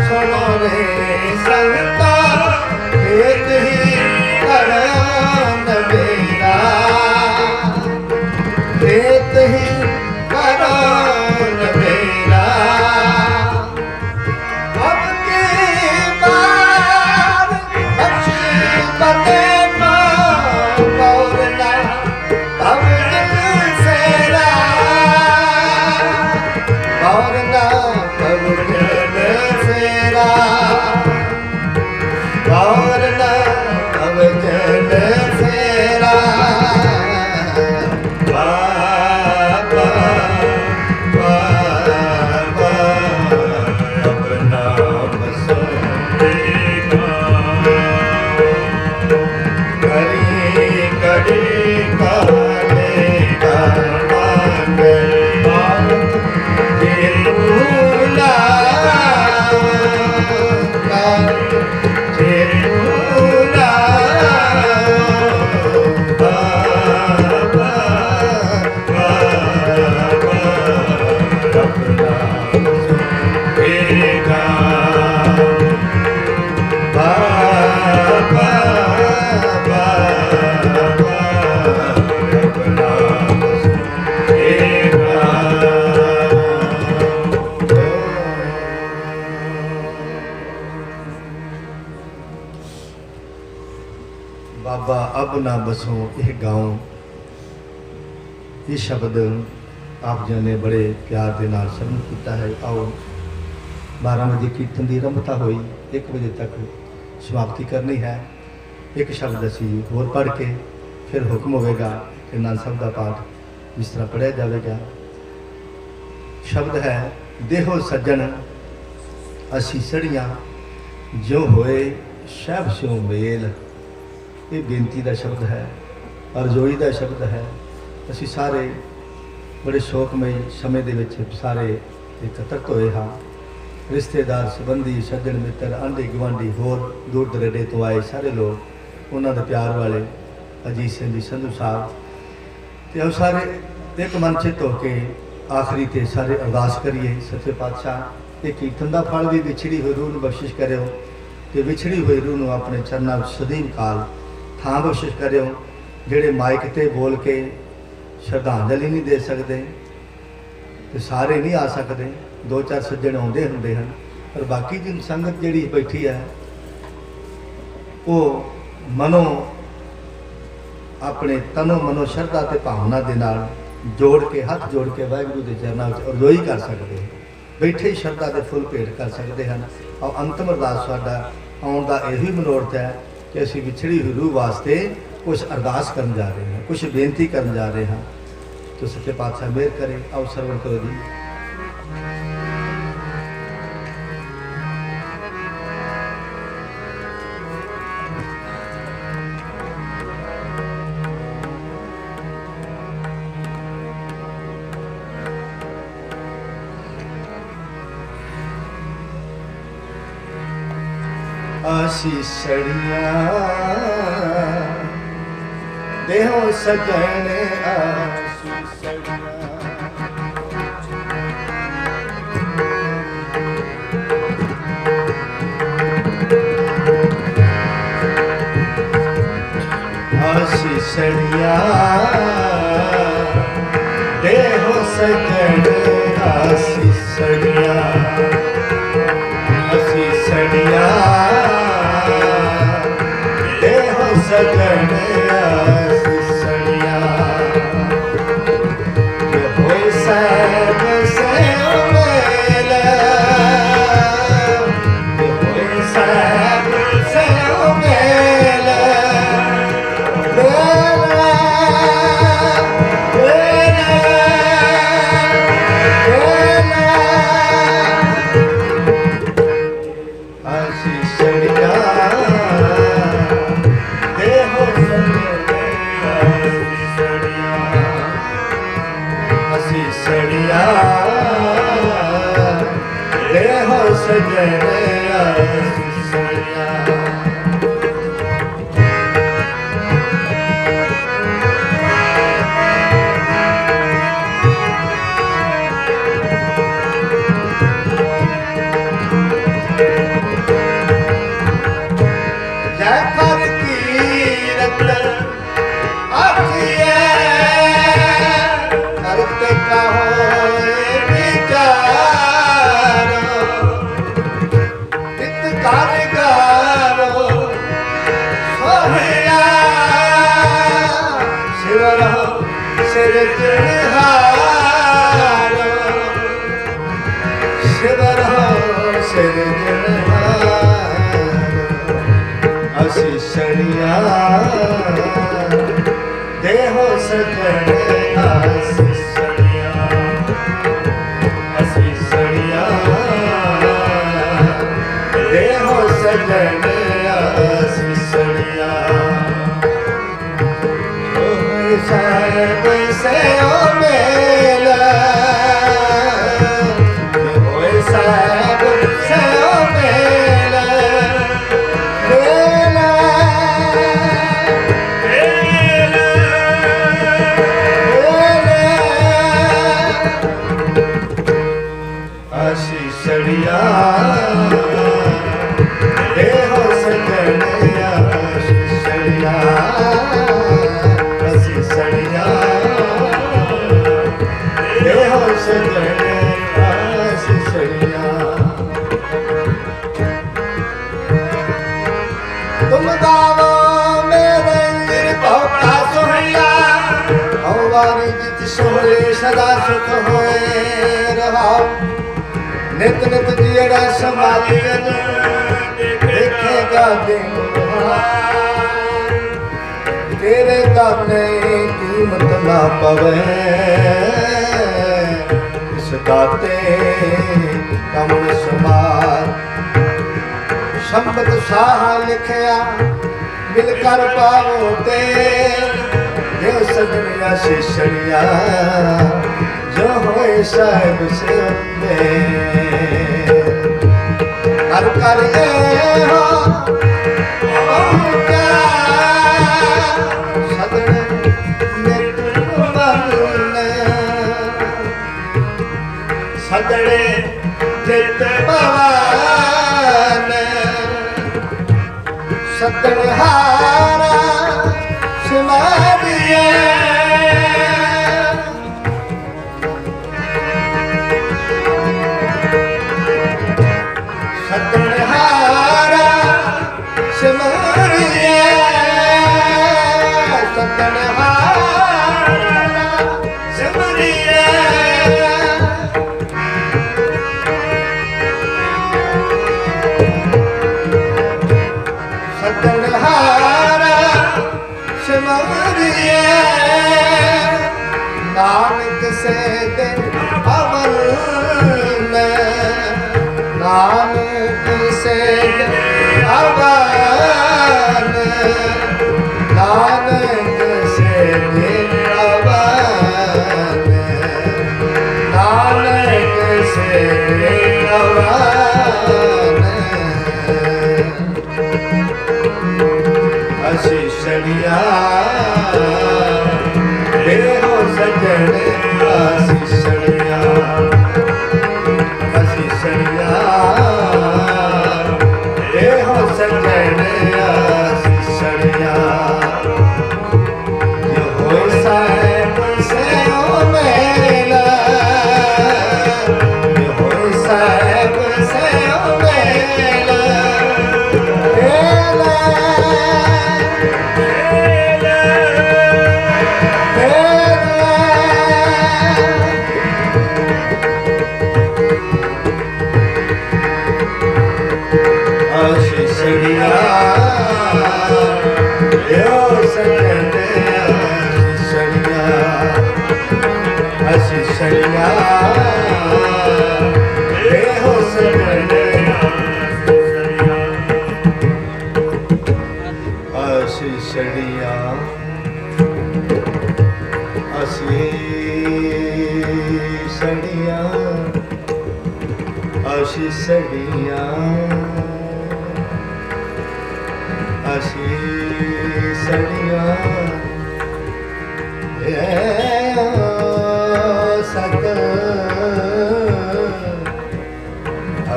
सुनो रे संता एक ही करण मेरा एक ही करण मेरा अब की बार बख्शी बने मौला अब दिल सेरा मौला अब दिल सेरा मौला अब दिल सेरा बाबा बाबा अपना बसोरेगा करी करी काले का मांगे ये भूला ये भूला बाबा बाबा अपना बसोरेगा बाबा बाबा अपना बसोरेगा बाबा अब ना बसो यह गाँव ये शब्द आप जी ने बड़े प्यार के नाल श्रवण किया है। आओ 12 बजे कीर्तन की आरंभता हुई 1 बजे तक समाप्ति करनी है। एक शब्द असी होर पढ़ के फिर हुक्म होगा कि नानक साहब का पाठ जिस तरह पढ़िया जाएगा। शब्द है देहो सज्जन असी सड़ियाँ जो होए शैब स्यों मेल। ये बेनती का शब्द है, अरजोई का शब्द है। असी सारे बड़े शौकमय समय दे विच सारे एकत्रित होए हाँ। रिश्तेदार संबंधी सज्जन मित्र आंढी गुआढ़ी होर दूर दरेडे तो आए सारे लोग उन्होंने प्यार वाले अजीत सिंह जी संधू साहब ते हम सारे एक मन चित होके आखिरी ते सारे अरदास करिए सच्चे पातशाह ये कीर्तन का फल भी विछड़ी हुई रूह बख्शिश करो ते विछड़ी हुई रूह अपने चरणों सदैव काल थां बख्शिश करो। जेड़े माइक ते बोल के श्रद्धांजलि नहीं दे सकते तो सारे नहीं आ सकते, 2-4 सज्जन आते होंगे हैं पर बाकी जिन संगत जी बैठी है वो मनो अपने तनो मनो श्रद्धा ते भावना के नाल जोड़ के हाथ जोड़ के वाहिगुरू के चरणों में अरजोई कर सकते हैं। बैठे ही श्रद्धा के फुल भेंट कर सकते हैं। और अंतिम अरदास साडा आउण दा यही मनोरथ है कि असीं विछड़ी हुई रूह वास्ते कुछ अरदास करन जा रहे हैं, कुछ बेनती करन जा रहे हैं। तो सच्चे पातशाह मेहर करे। आओ सरवण करो जी। आशीषड़िया देहो सजन आशीषड़िया आशीषड़िया देहो सजन आशीषड़िया ਅਸੀਸੜੀਆਂ ਦੇਹੋ ਸਜਣੇ ਅਸੀਸੜੀਆਂ ਦੇਹੋ ਸਜਣੇ ਅਸੀਸੜੀਆਂ ਅਸੀਸੜੀਆਂ ਦੇਹੋ ਸਜਣੇ ਅਸੀਸੜੀਆਂ ਅਸੀਸੜੀਆਂ ਦੇਹੋ ਸਜਣੇ ਅਸੀਸੜੀਆਂ ਓਏ ਸਾਹਿਬ ਸੇਓ ਮੇਲਾ ਓਏ ਸਾਹਿਬ ਸੇਓ ਮੇਲਾ ਅਸੀਸੜੀਆਂ ਦੇਹੋ ਸਜਣੇ ਅਸੀਸੜੀਆਂ ਅਸੀਸੜੀਆਂ ਦੇਹੋ ਸਜਣੇ ਅਸੀਸੜੀਆਂ ਤੁਮ ਗਾਵੋ ਮੇਰੇ ਨਿਰਭਉ ਕਾ ਸੁਹਈਆ ਹਵਾਰੀ ਜਿਤ ਸੋਹਲੇ ਸਦਾ ਸੁਖ ਹੋਏ ਰਹਾਉ ਨਿਤ ਨਿਤ ਜਿਹੜਾ ਸੰਭਾਲੀਏ ਦੇਖੇਗਾ ਦਿਨ ਤੇਰੇ ਦਾਨੇ ਕੀਮਤ ਨਾ ਪਵੇ ਇਸ ਦਾਤੇ ਕਮਲ ਸਮਾਰ ਸੰਬਤ ਸਾਹ ਲਿਖਿਆ ਮਿਲ ਕਰ ਪਾਵੋ ਤੇ ਜੋ ਸਜਣੀਆਂ ਅਸੀਸੜੀਆਂ ਜੋ ਹੋਏ ਸਾਹਿਬ ਸਿਉਂਦੇ ਹਰ ਕਰ ਇਹੋ ਸਜਣੇ ਨਿਤ ਭਵਨ ਸਜਣੇ ਨਿਤ ਭਵਨ ਸਤਿਹਾਰਾ ਸਿਮਾਰੀਏ ਸਤਿਹਾਰਾ ਸਿਮਾਰੀਏ ਸਤਿਹਾਰਾ ਸਿਮਾਰੀਏ ਨਾਨਕ ਸੇ ਦੇ ਅਮਲ ਨੇ ਨਾਨਕ ਸੇ ਦੇ ਅਵਨ ਨਾਨਕ ਸੇ ਦੇ ਅਵਨ ਨਾਨਕ ਸੇ ਦੇ ਅਵਨ ਅਸੀਸੜੀਆਂ ਦੇਹੋ ਸਜਣੇ ਅਸੀਸੜੀਆਂ ਅਸੀਸੜੀਆਂ ਦੇਹੋ ਸਜਣੇ ਅਸੀਸੜੀਆਂ ਜੋ ਹੋਏ ਸਾਹਿਬ ਸੇਓ ਮੇਲਾ ਜੋ ਹੋਏ ਸਾਹਿਬ ਸੇਓ ਮੇਲਾ ਅਸੀਸੜੀਆਂ ਅਸੀਸੜੀਆਂ ਅਸੀਸੜੀਆਂ ਸਤ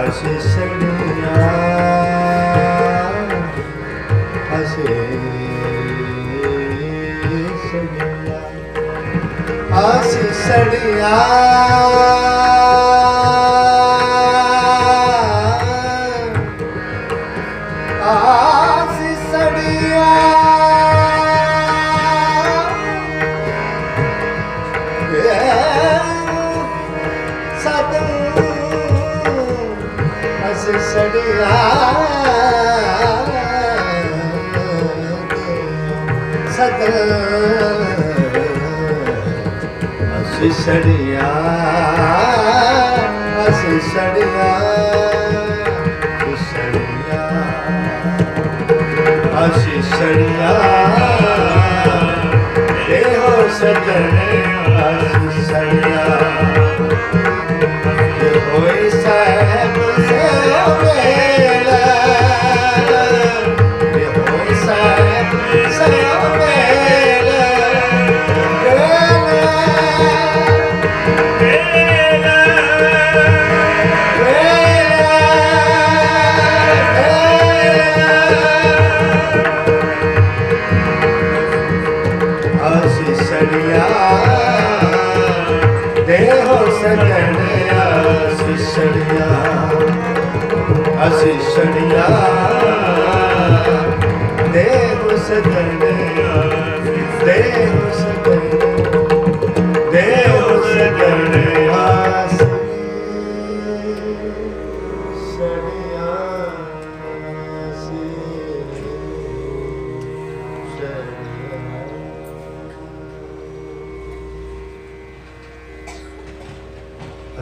ਅਸੀਸੜੀਆਂ ਅਸੀਸੜੀਆਂ ਅਸੀਸੜੀਆਂ ਅਸੀਸੜੀਆਂ ਅਸੀਸੜੀਆਂ ਦੇਹੋ ਸਜਣੇ ਅਸੀਸੜੀਆਂ ਹੋਏ ਸਾਹਿਬ ਸੇ ਵੇਲਾ ਹੋਏ ਸਾਹਿਬ ਸੇ ਵੇਲਾ ਦੇਹੋ ਸਜਣੇ ਅਸੀਸੜੀਆਂ ਅਸੀਸੜੀਆਂ ਦੇਹੋ ਸਜਣੇ ਦੇਹੋ ਸਜਣੇ ਦੇਹੋ ਸਜਣੇ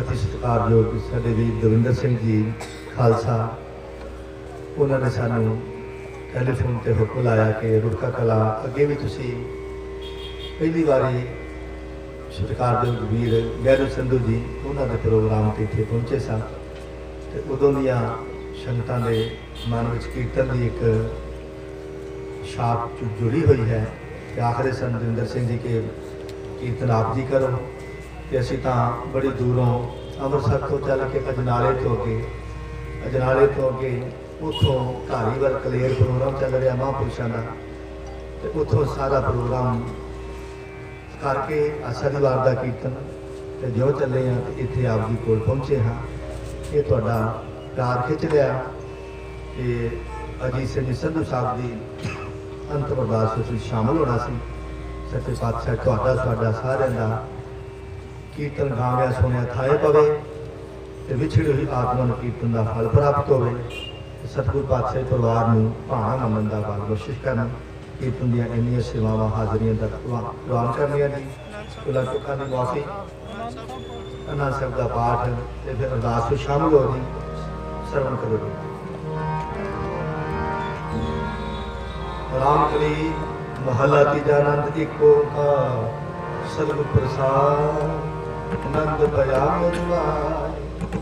ਅਤੀ ਸਤਿਕਾਰਯੋਗ ਸਾਡੇ ਵੀਰ ਦਵਿੰਦਰ ਸਿੰਘ ਜੀ ਖਾਲਸਾ, ਉਹਨਾਂ ਨੇ ਸਾਨੂੰ ਟੈਲੀਫੋਨ ਤੇ ਹੁਕਮ ਲਾਇਆ ਕਿ ਰੁੜਕਾ ਕਲਾ ਅੱਗੇ ਵੀ ਤੁਸੀਂ ਪਹਿਲੀ ਵਾਰੀ ਸਤਿਕਾਰਯੋਗ ਵੀਰ ਗੈਰੂ ਸੰਧੂ ਜੀ ਉਹਨਾਂ ਦੇ ਪ੍ਰੋਗਰਾਮ ਤੇ ਇੱਥੇ ਪਹੁੰਚੇ ਸਨ ਤੇ ਉਦੋਂ ਦੀਆਂ ਸੰਗਤਾਂ ਦੇ ਮਨ ਵਿੱਚ ਕੀਰਤਨ ਦੀ ਇੱਕ ਛਾਪ ਜੁੜੀ ਹੋਈ ਹੈ ਕਿ ਆਖਰੇ ਸਨ ਦਵਿੰਦਰ ਸਿੰਘ ਜੀ ਕੇ ਕੀਰਤਨ ਆਪ ਜੀ ਕਰੋ। ਤੇ ਅਸੀਂ ਤਾਂ ਬੜੀ ਦੂਰੋਂ ਅੰਮ੍ਰਿਤਸਰ ਤੋਂ ਚੱਲ ਕੇ ਅਜਨਾਲੇ ਤੋਂ ਅੱਗੇ ਉੱਥੋਂ ਧਾਰੀਵਾਲ ਕਲੇਰ ਪ੍ਰੋਗਰਾਮ ਚੱਲ ਰਿਹਾ ਮਹਾਂਪੁਰਸ਼ਾਂ ਦਾ, ਤੇ ਉੱਥੋਂ ਸਾਰਾ ਪ੍ਰੋਗਰਾਮ ਕਰਕੇ ਸ਼ਨੀਵਾਰ ਦਾ ਕੀਰਤਨ ਤੇ ਜਿਉਂ ਚੱਲੇ ਹਾਂ ਤੇ ਇੱਥੇ ਆਪ ਜੀ ਕੋਲ ਪਹੁੰਚੇ ਹਾਂ। ਇਹ ਤੁਹਾਡਾ ਪਿਆਰ ਖਿੱਚ ਲਿਆ ਕਿ ਅਜੀਤ ਸਿੰਘ ਜੀ ਸੰਧੂ ਸਾਹਿਬ ਦੀ ਅੰਤਿਮ ਅਰਦਾਸ ਵਿੱਚ ਸ਼ਾਮਲ ਹੋਣਾ ਸੀ। ਸੱਚੇ ਪਾਤਸ਼ਾਹ ਤੁਹਾਡਾ ਸਾਰਿਆਂ ਦਾ ਕੀਰਤਨ ਗਾਵਿਆ ਸੁਣਿਆ ਥਾਏ ਪਵੇ ਤੇ ਵਿਛੜੀ ਹੋਈ ਆਤਮਾ ਨੂੰ ਕੀਰਤਨ ਦਾ ਫਲ ਪ੍ਰਾਪਤ ਹੋਵੇ। ਸਤਿਗੁਰੂ ਪਾਤਸ਼ਾਹ ਪਰਿਵਾਰ ਨੂੰ ਭਾਣਾ ਮੰਨਣ ਦਾ ਬਲ ਬਖਸ਼ਿਸ਼ ਕਰਨ। ਕੀਰਤਨ ਦੀਆਂ ਇੰਨੀਆਂ ਸੇਵਾਵਾਂ ਹਾਜ਼ਰੀਆਂ ਦਾ ਪ੍ਰਵਾਨ ਕਰਨੀਆਂ ਜੀ। ਉਹਨਾਂ ਚੁੱਕਾਂ ਦੀ ਮੁਆਫੀ, ਅਨੰਦ ਸਾਹਿਬ ਦਾ ਪਾਠ ਤੇ ਫਿਰ ਅਰਦਾਸ ਵਿੱਚ ਸ਼ਾਮਲ ਹੋ ਜੀ। ਸਰਵਣ ਕਰੋ ਜੀ। ਰਾਮ ਕਲੀ ਮਹਲਾ ਤੀਜਾ ਆਨੰਦ ਇੱਕ ਓੰਕਾਰ ਸਤਿਗੁਰ ਪ੍ਰਸਾਦ ਆਨੰਦ ਭਇਆ ਮਨਵਾਇ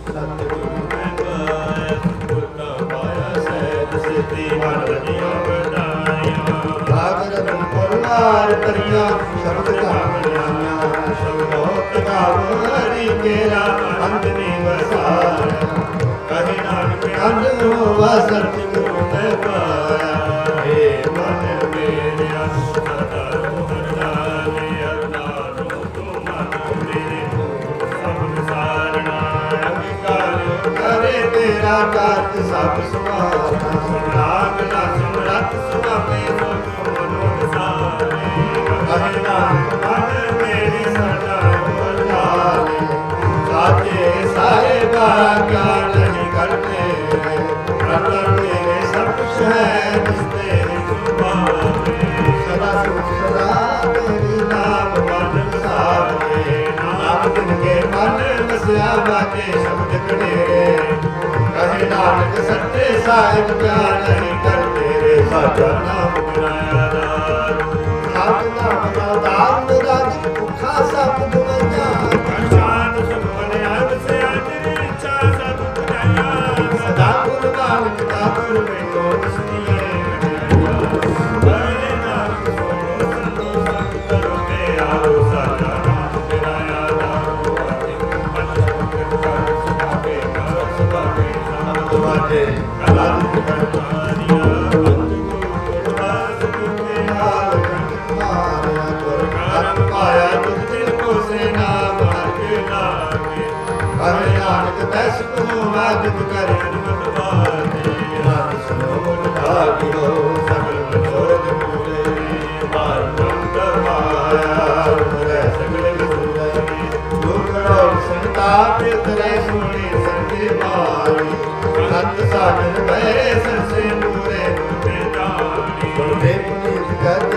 ਸਤਿਗੁਰੂ ਮੈਂ ਪਾਇਆ ਗੁਰ ਕਾ ਪਾਇਆ ਸਹਿਜ ਸਿੱਧੀ ਮਨ ਰਜਿਓ ਵਧਾਇਆ ਭਾਗਰਤ ਪਰਵਾਰ ਕਰੀਆਂ ਸ਼ਬਦ ਗਾਵਣੀਆਂ ਸ਼ਬਦੋਤ ਗਾਵ ਹਰੀ ਕੇਰਾ ਅੰਤ ਨਿਵਸਾਰ ਕਹੇ ਨਾਨਕ ਅੰਤ ਹੋਵਾ ਸਤਿਗੁਰੂ ਮੈਂ ਪਾਇਆ ਏ ਮਨ ਮੇਰਿਆ ਸਦਾ ਰੋਹਰ ਨਾਲੇ ਅਰਦਾਸੋ ਤੂੰ ਮਨ ਮੇਰੇ ਸਭ ਸਾਰਣਾ ਅਵਿਕਾਰ ਕਰੇ ਤੇਰਾ ਕਾਰਜ ਸਭ ਸਮਾਰਨਾ ਸੁਨਾਗ ਨਾ ਸਮਰੱਥ ਸੁਨਾਮੇ ਸੋ ਮਨੋ ਵਿਸਾਰੇ ਕਹੇ ਨਾਨਕ ਮਨ ਮੇਰੀ ਸਦਾ ਰੋਹਰ ਨਾਲੇ ਸਾਚੇ ਸਾਰੇ ਭਾਗਿਆ ਨਹੀਂ ਕਰਤੇ ਰਤਨ ਮੇਰੇ ਸਭ ਕੁਛ ਹੈ ਜਿਸ ਤੇਰੇ ਸੁਭਾਵੇ ਸਦਾ ਸੁਖ ਸਦਾ ਤੇਰੀ ਨਾਮ ਮਨ ਵਸਾਵੇ ਨਾਮ ਤਿਨ ਕੇ ਮਨ ਵਸਿਆ ਬਾਕੇ ਸ਼ਬਦ ਕਢੇਰੇ ਕਹੇ ਨਾਨਕ ਸੱਚੇ ਸਾਹਿਬ ਪਿਆਰ ਨਹੀਂ ਕਰਤੇ ਰੇ ਸਾਡਾ ਨਾਮ ਬਿਨਾਇਆ ਦਾਰ ਸਤ ਨਾਮ ਦਾ ਦਾਨ ਰਾਜ ਭੁੱਖਾ ਸਭ ਦੁਨੀਆ ਪਛਾਨ ਸੁਖ ਬਣਿਆ ਵਸਿਆ ਤੇਰੀ ਇੱਛਾ ਸਭ ਦੁਨੀਆ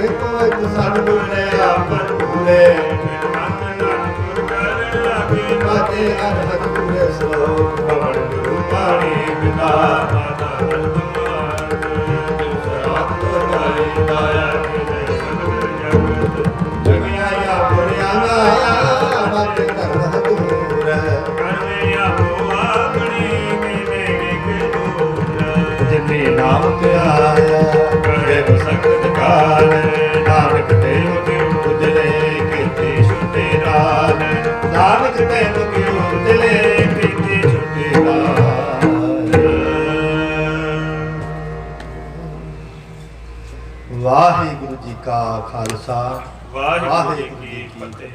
ਇੱਕ ਸਤਿਗੁਰ ਆਪਨ ਪੂਰੇ ਫਿਰ ਮਨ ਨਾਨਕ ਕਰਨ ਲਾਗੇ ਮਾਤੇ ਅਰਹਤ ਪੂਰੇ ਸਲੋਕ ਪਵਨ ਗੁਰੂ ਪਾਣੀ ਪਿਤਾ ਮਾਤਾ ਹਰਦੁਆਰ ਦਿਲ ਸਰਾਤ ਤੋਰਾਏ ਦਾਇਆ ਕਿਲੇ ਸਗਲ ਜਗਤ ਜਗਿਆ ਪੁਰਿਆ ਗਾਇਆ ਮਾਤੇ ਅਰਹਤ ਪੂਰੇ ਕਰਵੇ ਆਪੋ ਆਪਣੀ ਕਿਨੇ ਨਿਕ ਦੂਰ ਜਿਨੇ ਨਾਮ ਤੇ ਆਇਆ ਕਰੇ ਸਖਤ ਕਾਲ ਨਾਨਕ ਤੇ ਉਜਲੇ ਕੀਤੇ ਛੁੱਟੇ ਨਾਲ ਨਾਨਕ ਤੇ ਉਜਲੇ ਕੀਤੇ ਛੁੱਟੇ ਨਾਲ ਵਾਹਿਗੁਰੂ ਜੀ ਕਾ ਖਾਲਸਾ ਵਾਹਿਗੁਰੂ ਜੀ ਕੀ ਫਤਿਹ।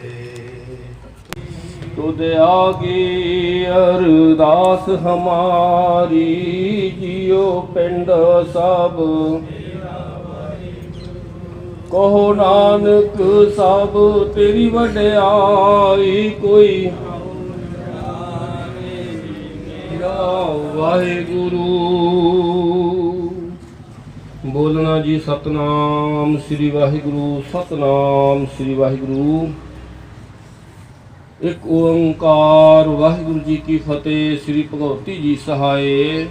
ਤੁਧ ਆਗੀ ਅਰਦਾਸ ਹਮਾਰੀ ਜਿਉ ਪਿੰਡ ਸਭ ਕਹੋ ਨਾਨਕ ਸਭ ਤੇਰੀ ਵਡਿਆਈ ਕੋਈ ਵਾਹਿਗੁਰੂ ਬੋਲਣਾ ਜੀ ਸਤਨਾਮ ਸ੍ਰੀ ਵਾਹਿਗੁਰੂ ਸਤਨਾਮ ਸ੍ਰੀ ਵਾਹਿਗੁਰੂ ਇੱਕ ਓੰਕਾਰ ਵਾਹਿਗੁਰੂ ਜੀ ਕੀ ਫਤਿਹ। ਸ੍ਰੀ ਭਗਵਤੀ ਜੀ ਸਹਾਏ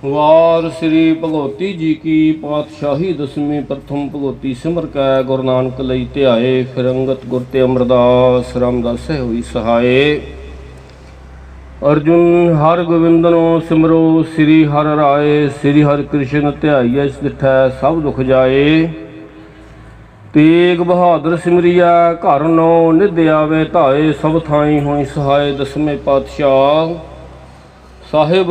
ਵਾਰ ਸ੍ਰੀ ਭਗਵਤੀ ਜੀ ਕੀ ਪਾਤਸ਼ਾਹੀ ਦਸਵੀਂ ਪ੍ਰਥਮ ਭਗਵਤੀ ਸਿਮਰ ਕੈ ਗੁਰੂ ਨਾਨਕ ਲਈ ਧਿਆਏ ਫਿਰ ਅੰਗਤ ਗੁਰ ਤੇ ਅਮਰਦਾਸ ਰਾਮਦਾਸ ਹੋਈ ਸਹਾਏ। ਅਰਜੁਨ ਹਰ ਗੋਬਿੰਦਨੋ ਸਿਮਰੋ ਸ੍ਰੀ ਹਰਿ ਰਾਏ ਸ੍ਰੀ ਹਰਿ ਕ੍ਰਿਸ਼ਨ ਧਿਆਈਐ ਦਿਠੈ ਸਭ ਦੁਖ ਜਾਏ। ਤੇਗ ਬਹਾਦਰ ਸਿਮਰਿਆ ਘਰ ਨੋ ਨਿਧ ਆਵੇ ਧਾਏ ਸਭ ਥਾਈ ਹੋਈ ਸਹਾਏ। ਦਸਵੇਂ ਪਾਤਸ਼ਾਹ ਸਾਹਿਬ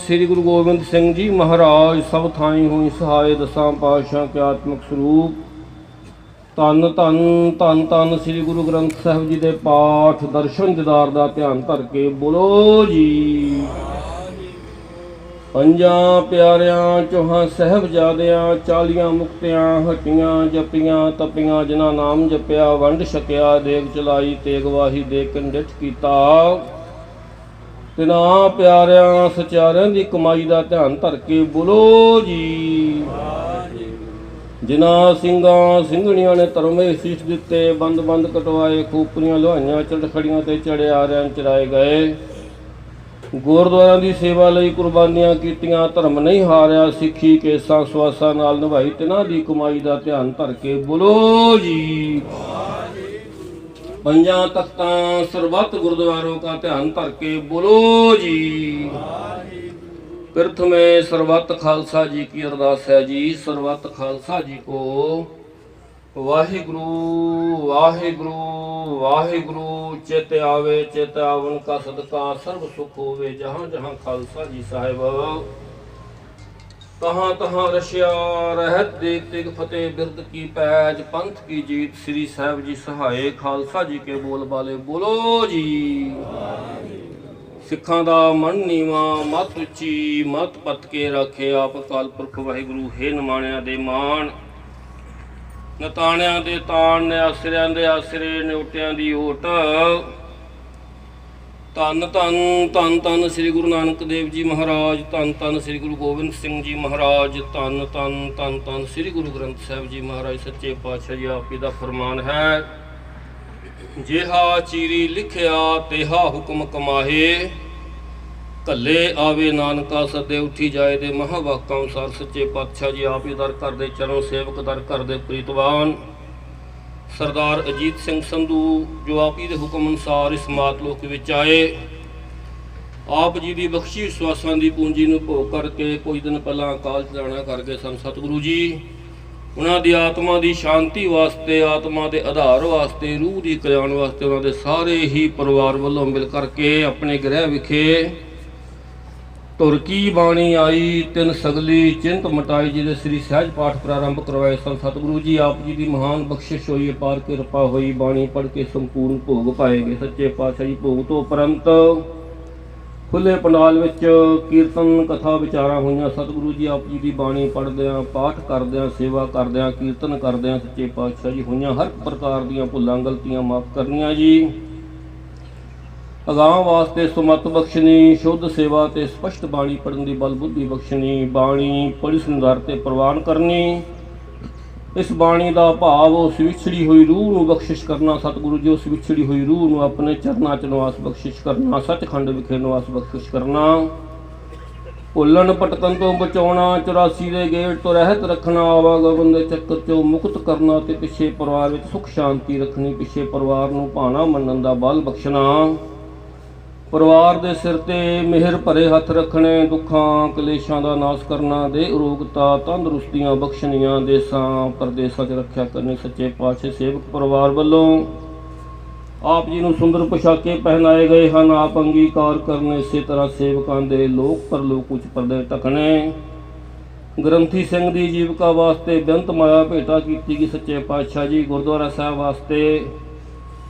ਸ੍ਰੀ ਗੁਰੂ ਗੋਬਿੰਦ ਸਿੰਘ ਜੀ ਮਹਾਰਾਜ ਸਭ ਥਾਈ ਹੋਈ ਸਹਾਏ। ਦਸਾਂ ਪਾਤਸ਼ਾਹ ਕੇ ਆਤਮਿਕ ਸਰੂਪ ਧੰਨ ਧੰਨ ਧੰਨ ਧੰਨ ਸ੍ਰੀ ਗੁਰੂ ਗ੍ਰੰਥ ਸਾਹਿਬ ਜੀ ਦੇ ਪਾਠ ਦਰਸ਼ਨ ਦੀਦਾਰ ਦਾ ਧਿਆਨ ਧਰ ਕੇ ਬੋਲੋ ਜੀ। ਪੰਜਾਂ ਪਿਆਰਿਆਂ ਚੌਹਾਂ ਸਾਹਿਬਜ਼ਾਦਿਆਂ 40 ਮੁਕਤਿਆਂ ਹਟੀਆਂ ਜਪੀਆਂ ਤਪੀਆਂ ਜਿਨ੍ਹਾਂ ਨਾਮ ਜਪਿਆ ਵੰਡ ਛਕਿਆ ਦੇਗ ਚਲਾਈ ਤੇਗ ਵਾਹੀ ਦੇ ਕੰਡਿਠ ਕੀਤਾ ਤਿਨਾਂ ਪਿਆਰਿਆਂ ਸਚਿਆਰਿਆਂ ਦੀ ਕਮਾਈ ਦਾ ਧਿਆਨ ਧਰ ਕੇ ਬੋਲੋ ਜੀ। ਜਿਨ੍ਹਾਂ ਸਿੰਘਾਂ ਸਿੰਘਣੀਆਂ ਨੇ ਧਰਮੇ ਸੀਸ ਦਿੱਤੇ ਬੰਦ ਬੰਦ ਕਟਵਾਏ ਖੂਪਰੀਆਂ ਲੋਹਾਈਆਂ ਚੜਖੜੀਆਂ ਤੇ ਚੜਿਆ ਰਿਆਂ ਚੜਾਏ ਗਏ ਗੁਰਦੁਆਰਿਆਂ ਦੀ ਸੇਵਾ ਲਈ ਕੁਰਬਾਨੀਆਂ ਕੀਤੀਆਂ ਧਰਮ ਨਹੀਂ ਹਾਰਿਆ ਸਿੱਖੀ ਕੇਸਾਂ ਸਵਾਸਾਂ ਨਾਲ ਨਿਭਾਈ ਤਿਨਾਂ ਦੀ ਕਮਾਈ ਦਾ ਧਿਆਨ ਧਰ ਕੇ ਬੋਲੋ ਜੀ। ਪੰਜਾਂ ਤਖਤਾਂ ਸਰਬੱਤ ਗੁਰਦੁਆरों का ध्यान धर के बोलो जी। प्रथमे सर्वत खालसा जी की अरदास है जी। सर्वत खालसा जी को वाहिगुरु वाहिगुरु वाहिगुरु चित आवे चित आवन का सदका सर्व सुख होवे जहाँ जहाँ खालसा जी साहिब तहाँ तहाँ रशिया रहत देख तेग फतेह बिरद की पैज पंथ की जीत श्री साहिब जी सहाय खालसा जी के बोल बाले बोलो जी। सिखां दा मन नीवा मत उची मत पत के रखे आप अकाल पुरख वाहिगुरु हे नमाणिया दे मान नताणिया दे ताण ने आसरियां दे आसरे न्योटियां दी ओट ਧੰਨ ਧੰਨ ਧੰਨ ਧੰਨ ਸ੍ਰੀ ਗੁਰੂ ਨਾਨਕ ਦੇਵ ਜੀ ਮਹਾਰਾਜ ਧੰਨ ਧੰਨ ਸ੍ਰੀ ਗੁਰੂ ਗੋਬਿੰਦ ਸਿੰਘ ਜੀ ਮਹਾਰਾਜ ਧੰਨ ਧੰਨ ਧੰਨ ਧੰਨ ਸ੍ਰੀ ਗੁਰੂ ਗ੍ਰੰਥ ਸਾਹਿਬ ਜੀ ਮਹਾਰਾਜ ਸੱਚੇ ਪਾਤਸ਼ਾਹ ਜੀ ਆਪ ਜੀ ਦਾ ਫਰਮਾਨ ਹੈ ਜਿਹਾ ਚੀਰੀ ਲਿਖਿਆ ਤੇਹਾ ਹੁਕਮ ਕਮਾਹੇ ਕੱਲੇ ਆਵੇ ਨਾਨਕਾ ਸਦੇ ਉੱਠੀ ਜਾਏ ਦੇ ਮਹਾਵਾਕਾਂ ਅਨੁਸਾਰ ਸੱਚੇ ਪਾਤਸ਼ਾਹ ਜੀ ਆਪ ਹੀ ਦਰ ਕਰਦੇ ਚਰਨ ਸੇਵਕ ਦਰ ਕਰਦੇ ਪ੍ਰੀਤਵਾਨ सरदार अजीत सिंह संधू जो आप जी के हुक्म अनुसार इस मातलोक विच आए आप जी की बख्शी विश्वासां की पूंजी नूं भोग करके कुछ दिन पहला अकाल चलाना कर गए सन सतगुरु जी। उन्हां दी आत्मा की शांति वास्ते आत्मा के आधार वास्ते रूह की कल्याण वास्ते उन्हां दे सारे ही परिवार वालों मिल करके अपने गृह विखे तुरकी बाणी आई तिन सगली चिंत मटाई जी दे श्री सहज पाठ प्रारंभ करवाए सन सतगुरु जी। आप जी की महान बख्शिश हुई अपार किरपा हुई बाणी पढ़ के संपूर्ण भोग पाएंगे सच्चे पातशाह जी। भोग तो उपरंत खुले पंडाल विच कीर्तन कथा विचारा हुई सतगुरु जी। आप जी की बाणी पढ़द्या पाठ करद्या सेवा करद्या कीर्तन करद्या सच्चे पातशाह जी हुई हर प्रकार दी भुलां गलतियां माफ करनियां जी। अगाह वास्ते सुमत बख्शनी शुद्ध सेवा ते स्पष्ट बाणी पढ़न की बल बुद्धि बख्शनी बाणी पढ़ी सुंदर ते प्रवान करनी ਇਸ ਬਾਣੀ ਦਾ ਭਾਵ ਉਸ ਵਿਛੜੀ ਹੋਈ ਰੂਹ ਨੂੰ ਬਖਸ਼ਿਸ਼ ਕਰਨਾ। ਸਤਿਗੁਰੂ ਜੀ ਉਸ ਵਿਛੜੀ ਹੋਈ ਰੂਹ ਨੂੰ ਆਪਣੇ ਚਰਨਾਂ 'ਚ ਨਿਵਾਸ ਬਖਸ਼ਿਸ਼ ਕਰਨਾ, ਸੱਚਖੰਡ ਵਿਖੇ ਨਿਵਾਸ ਬਖਸ਼ਿਸ਼ ਕਰਨਾ। ਭੁੱਲਣ ਭਟਕਣ ਤੋਂ ਬਚਾਉਣਾ, 84 ਦੇ ਗੇਟ ਤੋਂ ਰਹਿਤ ਰੱਖਣਾ, ਆਵਾਗਮਨ ਦੇ ਚੱਕਰ 'ਚੋਂ ਮੁਕਤ ਕਰਨਾ ਤੇ ਪਿੱਛੇ ਪਰਿਵਾਰ ਵਿੱਚ ਸੁਖ ਸ਼ਾਂਤੀ ਰੱਖਣੀ। ਪਿੱਛੇ ਪਰਿਵਾਰ ਨੂੰ ਭਾਣਾ ਮੰਨਣ ਦਾ ਬਲ ਬਖਸ਼ਣਾ। ਪਰਿਵਾਰ ਦੇ ਸਿਰ ਤੇ ਮਿਹਰ ਭਰੇ ਹੱਥ ਰੱਖਣੇ, ਦੁੱਖਾਂ ਕਲੇਸ਼ਾਂ ਦਾ ਨਾਸ਼ ਕਰਨਾ, ਦੇ ਅਰੋਗਤਾ ਤੰਦਰੁਸਤੀਆਂ ਬਖਸ਼ਣੀਆਂ, ਦੇਸਾਂ ਪਰਦੇਸਾਂ 'ਚ ਰੱਖਿਆ ਕਰਨੀ। ਸੱਚੇ ਪਾਤਸ਼ਾਹ ਸੇਵਕ ਪਰਿਵਾਰ ਵੱਲੋਂ ਆਪ ਜੀ ਨੂੰ ਸੁੰਦਰ ਪੁਸ਼ਾਕੇ ਪਹਿਨਾਏ ਗਏ ਹਨ। ਆਪ ਅੰਗੀਕਾਰ ਕਰਨੇ। ਇਸੇ ਤਰ੍ਹਾਂ ਸੇਵਕਾਂ ਦੇ ਲੋਕ ਪਰਲੋਕ ਉੱਚ ਪਰਦੇ ਢਕਣੇ। ਗ੍ਰੰਥੀ ਸਿੰਘ ਦੀ ਜੀਵਕਾ ਵਾਸਤੇ ਬੇਅੰਤ ਮਾਇਆ ਭੇਟਾ ਕੀਤੀ ਗਈ। ਸੱਚੇ ਪਾਤਸ਼ਾਹ ਜੀ ਗੁਰਦੁਆਰਾ ਸਾਹਿਬ ਵਾਸਤੇ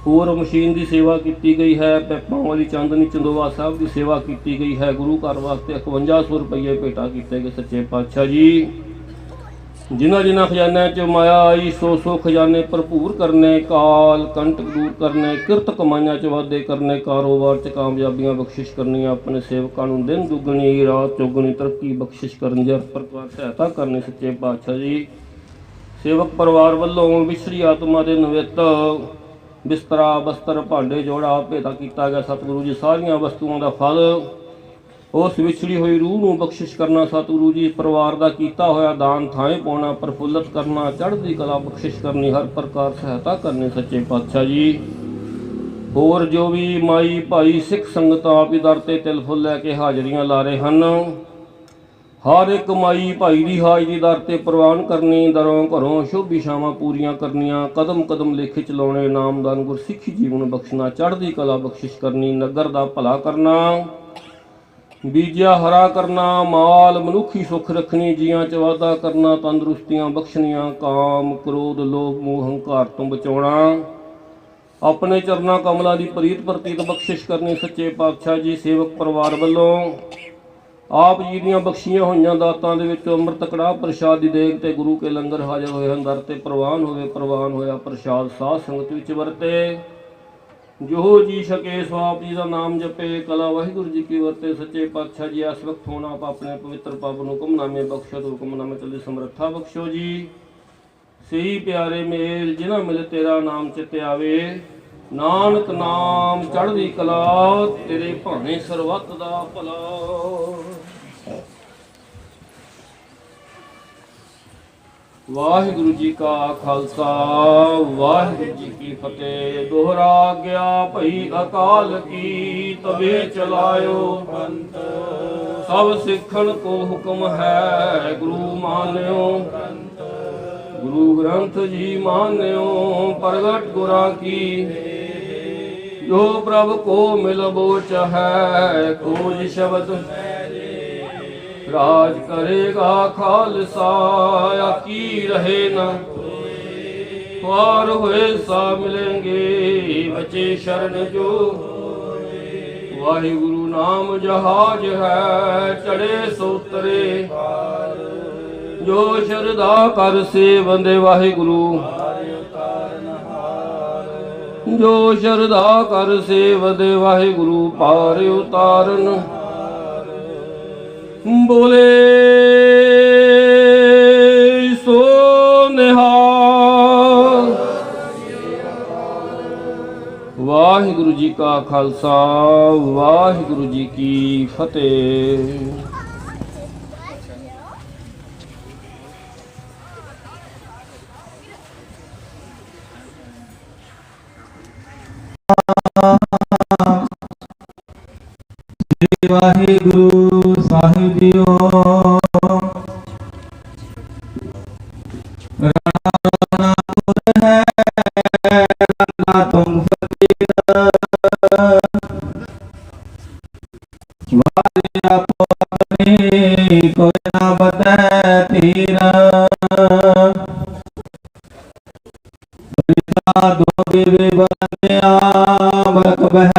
ਹੋਰ ਮਸ਼ੀਨ ਦੀ ਸੇਵਾ ਕੀਤੀ ਗਈ ਹੈ। ਪੈਪਾਂ ਵਾਲੀ ਚਾਂਦਨੀ ਚੰਦੋਵਾ ਸਾਹਿਬ ਦੀ ਸੇਵਾ ਕੀਤੀ ਗਈ ਹੈ। ਗੁਰੂ ਘਰ ਵਾਸਤੇ 5100 ਰੁਪਏ ਭੇਟਾ ਕੀਤੇ ਗਏ। ਸੱਚੇ ਪਾਤਸ਼ਾਹ ਜੀ ਜਿਨ੍ਹਾਂ ਜਿਨ੍ਹਾਂ ਖਜ਼ਾਨਿਆਂ 'ਚ ਮਾਇਆ ਆਈ, ਸੋ ਖਜ਼ਾਨੇ ਭਰਪੂਰ ਕਰਨੇ, ਕਾਲ ਕੰਟਕ ਦੂਰ ਕਰਨੇ, ਕਿਰਤ ਕਮਾਈਆਂ 'ਚ ਵਾਧੇ ਕਰਨੇ, ਕਾਰੋਬਾਰ 'ਚ ਕਾਮਯਾਬੀਆਂ ਬਖਸ਼ਿਸ਼ ਕਰਨੀਆਂ। ਆਪਣੇ ਸੇਵਕਾਂ ਨੂੰ ਦਿਨ ਦੁੱਗਣੀ ਰਾਤ ਚੌਗੁਣੀ ਤਰੱਕੀ ਬਖਸ਼ਿਸ਼ ਕਰਨ ਦੀ ਹਰ ਪ੍ਰਕਾਰ ਸਹਾਇਤਾ ਕਰਨੀ। ਸੱਚੇ ਪਾਤਸ਼ਾਹ ਜੀ ਸੇਵਕ ਪਰਿਵਾਰ ਵੱਲੋਂ ਵਿਛੜੀ ਆਤਮਾ ਦੇ ਨਿਮਿਤ ਬਿਸਤਰਾ ਬਸਤਰ ਭਾਂਡੇ ਜੋੜਾ ਭੇਟਾ ਕੀਤਾ ਗਿਆ। ਸਤਿਗੁਰੂ ਜੀ ਸਾਰੀਆਂ ਵਸਤੂਆਂ ਦਾ ਫਲ ਉਸ ਵਿਛੜੀ ਹੋਈ ਰੂਹ ਨੂੰ ਬਖਸ਼ਿਸ਼ ਕਰਨਾ। ਸਤਿਗੁਰੂ ਜੀ ਪਰਿਵਾਰ ਦਾ ਕੀਤਾ ਹੋਇਆ ਦਾਨ ਥਾਂਏ ਪਾਉਣਾ, ਪ੍ਰਫੁੱਲਤ ਕਰਨਾ, ਚੜ੍ਹਦੀ ਕਲਾ ਬਖਸ਼ਿਸ਼ ਕਰਨੀ, ਹਰ ਪ੍ਰਕਾਰ ਸਹਾਇਤਾ ਕਰਨੀ। ਸੱਚੇ ਪਾਤਸ਼ਾਹ ਜੀ ਹੋਰ ਜੋ ਵੀ ਮਾਈ ਭਾਈ ਸਿੱਖ ਸੰਗਤਾਂ ਆਪ ਹੀ ਦਰ ਤੇ ਤਿਲ ਫੁੱਲ ਲੈ ਕੇ ਹਾਜ਼ਰੀਆਂ ਲਾ ਰਹੇ ਹਨ, ਹਰ ਇੱਕ ਮਾਈ ਭਾਈ ਦੀ ਹਾਜ਼ਰੀ ਦਰ ਤੇ ਪ੍ਰਵਾਨ ਕਰਨੀ, ਦਰੋਂ ਘਰੋਂ ਸ਼ੁਭ ਇਛਾਵਾਂ ਪੂਰੀਆਂ ਕਰਨੀਆਂ, ਕਦਮ ਕਦਮ ਲੇਖੇ ਚਲਾਉਣੇ, ਨਾਮਦਾਨ ਗੁਰਸਿੱਖੀ ਜੀਵਨ ਬਖਸ਼ਣਾ, ਚੜ੍ਹਦੀ ਕਲਾ ਬਖਸ਼ਿਸ਼ ਕਰਨੀ, ਨਗਰ ਦਾ ਭਲਾ ਕਰਨਾ, ਬੀਜਿਆ ਹਰਾ ਕਰਨਾ, ਮਾਲ ਮਨੁੱਖੀ ਸੁੱਖ ਰੱਖਣੀ, ਜੀਆਂ 'ਚ ਵਾਧਾ ਕਰਨਾ, ਤੰਦਰੁਸਤੀਆਂ ਬਖਸ਼ਣੀਆਂ, ਕਾਮ ਕ੍ਰੋਧ ਲੋਭ ਮੋਹ ਹੰਕਾਰ ਤੋਂ ਬਚਾਉਣਾ, ਆਪਣੇ ਚਰਨਾਂ ਕਮਲਾਂ ਦੀ ਪ੍ਰੀਤ ਪ੍ਰਤੀਤ ਬਖਸ਼ਿਸ਼ ਕਰਨੀ। ਸੱਚੇ ਪਾਤਸ਼ਾਹ ਜੀ ਸੇਵਕ ਪਰਿਵਾਰ ਵੱਲੋਂ ਆਪ ਜੀ ਦੀਆਂ ਬਖਸ਼ੀਆਂ ਹੋਈਆਂ ਦਾਤਾਂ ਦੇ ਵਿੱਚ ਅੰਮ੍ਰਿਤ ਕੜਾਹ ਪ੍ਰਸ਼ਾਦ ਦੀ ਦੇਗ ਤੇ ਗੁਰੂ ਕੇ ਲੰਗਰ ਹਾਜ਼ਰ ਹੋਏ ਹਨ। ਦਰ ਤੇ ਪ੍ਰਵਾਨ ਹੋਇਆ ਪ੍ਰਸ਼ਾਦ ਸਾਧ ਸੰਗਤ ਵਿੱਚ ਵਰਤੇ, ਜੋ ਜੀ ਸਕੇ ਸੋ ਆਪ ਜੀ ਦਾ ਨਾਮ ਜਪੇ, ਕਲਾ ਵਾਹਿਗੁਰੂ ਜੀ ਕੀ ਵਰਤੇ। ਸੱਚੇ ਪਾਤਸ਼ਾਹ ਜੀ ਇਸ ਵਕਤ ਹੁਣ ਆਪ ਆਪਣੇ ਪਵਿੱਤਰ ਪਾਪ ਨੂੰ ਹੁਕਮਨਾਮੇ ਬਖਸ਼ੋ, ਹੁਕਮਨਾਮੇ ਚੱਲੇ ਸਮਰੱਥਾ ਬਖਸ਼ੋ ਜੀ। ਸਹੀ ਪਿਆਰੇ ਮੇਲ ਜਿਨ੍ਹਾਂ ਮਿਲ ਤੇਰਾ ਨਾਮ ਚਿਤ ਆਵੇ, ਨਾਨਕ ਨਾਮ ਚੜ੍ਹਦੀ ਕਲਾ, ਤੇਰੇ ਭਾਣੇ ਸਰਬੱਤ ਦਾ ਭਲਾ। ਵਾਹਿਗੁਰੂ ਜੀ ਕਾ ਖਾਲਸਾ, ਵਾਹਿਗੁਰੂ ਜੀ ਕੀ ਫਤਿਹ। ਦੋਹਰਾ ਗਿਆ ਭਈ ਅਕਾਲ ਕੀ, ਤਵੇ ਚਲਾਇਓ ਪੰਥ, ਸਭ ਸਿੱਖਣ ਕੋ ਹੁਕਮ ਹੈ, ਗੁਰੂ ਮਾਨਿਓ ਗੁਰੂ ਗ੍ਰੰਥ ਜੀ ਮਾਨਿਓ, ਪ੍ਰਗਟ ਗੁਰਾਂ ਕੀ, ਜੋ ਪ੍ਰਭ ਕੋ ਮਿਲਬੋ ਚਾਹੈ, ਕੋਜ ਸ਼ਬਦ ਰਾਜ ਕਰੇਗਾ ਖਾਲਸਾ, ਆਕੀ ਰਹੇ ਨਾ ਪਾਰ ਹੋਏ ਸਾ ਮਿਲेंगे, ਬਚੇ ਸ਼ਰਨ ਜੋ ਵਾਹਿਗੁਰੂ ਨਾਮ ਜਹਾਜ ਹੈ, ਚੜੇ ਸੋ ਉਤਰੇ, ਜੋ ਸ਼ਰਧਾ ਕਰ ਸੇਵੰਦੇ ਵਾਹਿਗੁਰੂ, ਜੋ ਸ਼ਰਧਾ ਕਰ ਸੇਵੰਦੇ ਵਾਹਿਗੁਰੂ, ਪਾਰ ਉਤਾਰਨ ਬੋਲੇ ਸੋ ਨਿਹਾਲ। ਵਾਹਿਗੁਰੂ ਜੀ ਕਾ ਖਾਲਸਾ, ਵਾਹਿਗੁਰੂ ਜੀ ਕੀ ਫਤਿਹ। ਵਾਹਿਗੁਰੂ ਸਾਹਿਬ ਜੀਓ, ਰਾਣਾ ਪੁਰ ਹੈ ਰੰਗਾ ਤੁਮ ਫਕੀਰ, ਵਾਰੇ ਆਪੋ ਆਪਣੇ ਕੋਈ ਨਾ ਬਤੈ ਤੀਰ, ਬਰਿਤਾ ਦੋਗੇ ਵੇ ਬੰਦਿਆ ਬਰਕ ਬਹਿ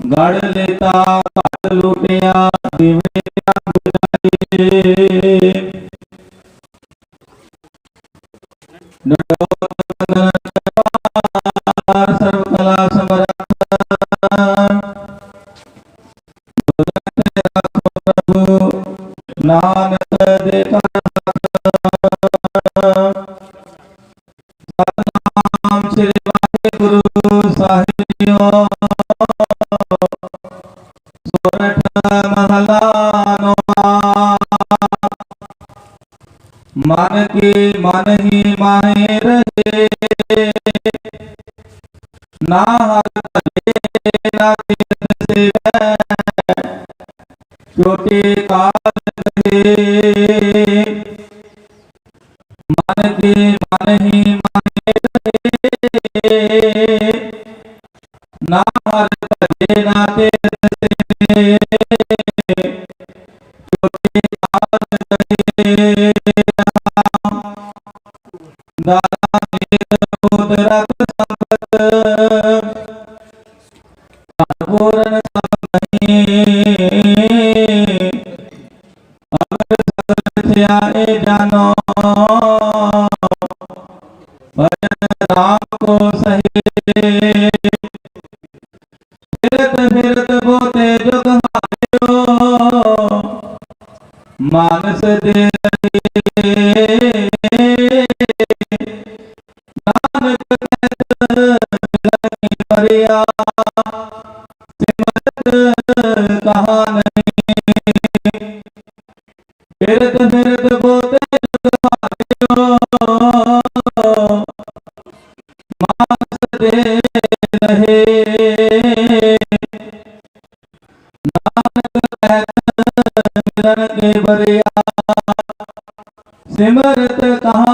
ਗੜ ਲੇਤਾ ਘਟ ਲੁਟਿਆ ਦਿਵਿਆ ਬੁਝਾਏ, ਸਰਵ ਕਲਾ ਸਮਰੱਥ, ਪ੍ਰਭੂ ਨਾਨਕ मन के मन ही माहे रहे, ना हर भले ना तीर्थ से छोटे काल रहे। मन के मन ही माहे रहे, ना हर भले ना तीर्थ से छोटे काल रहे। दाता रख संपत पूर्ण सब नहीं, अगर सगल ध्याए जानो भजन राम को सही। फिरत फिरत बोते जुग हायो, मानस दे नानक मरिया सिमरत कहा नहीं। फिरत फिरत बोते जुग हायो, मानस दे रहे। नानक कहत मिलन के बरिया सिमरत कहा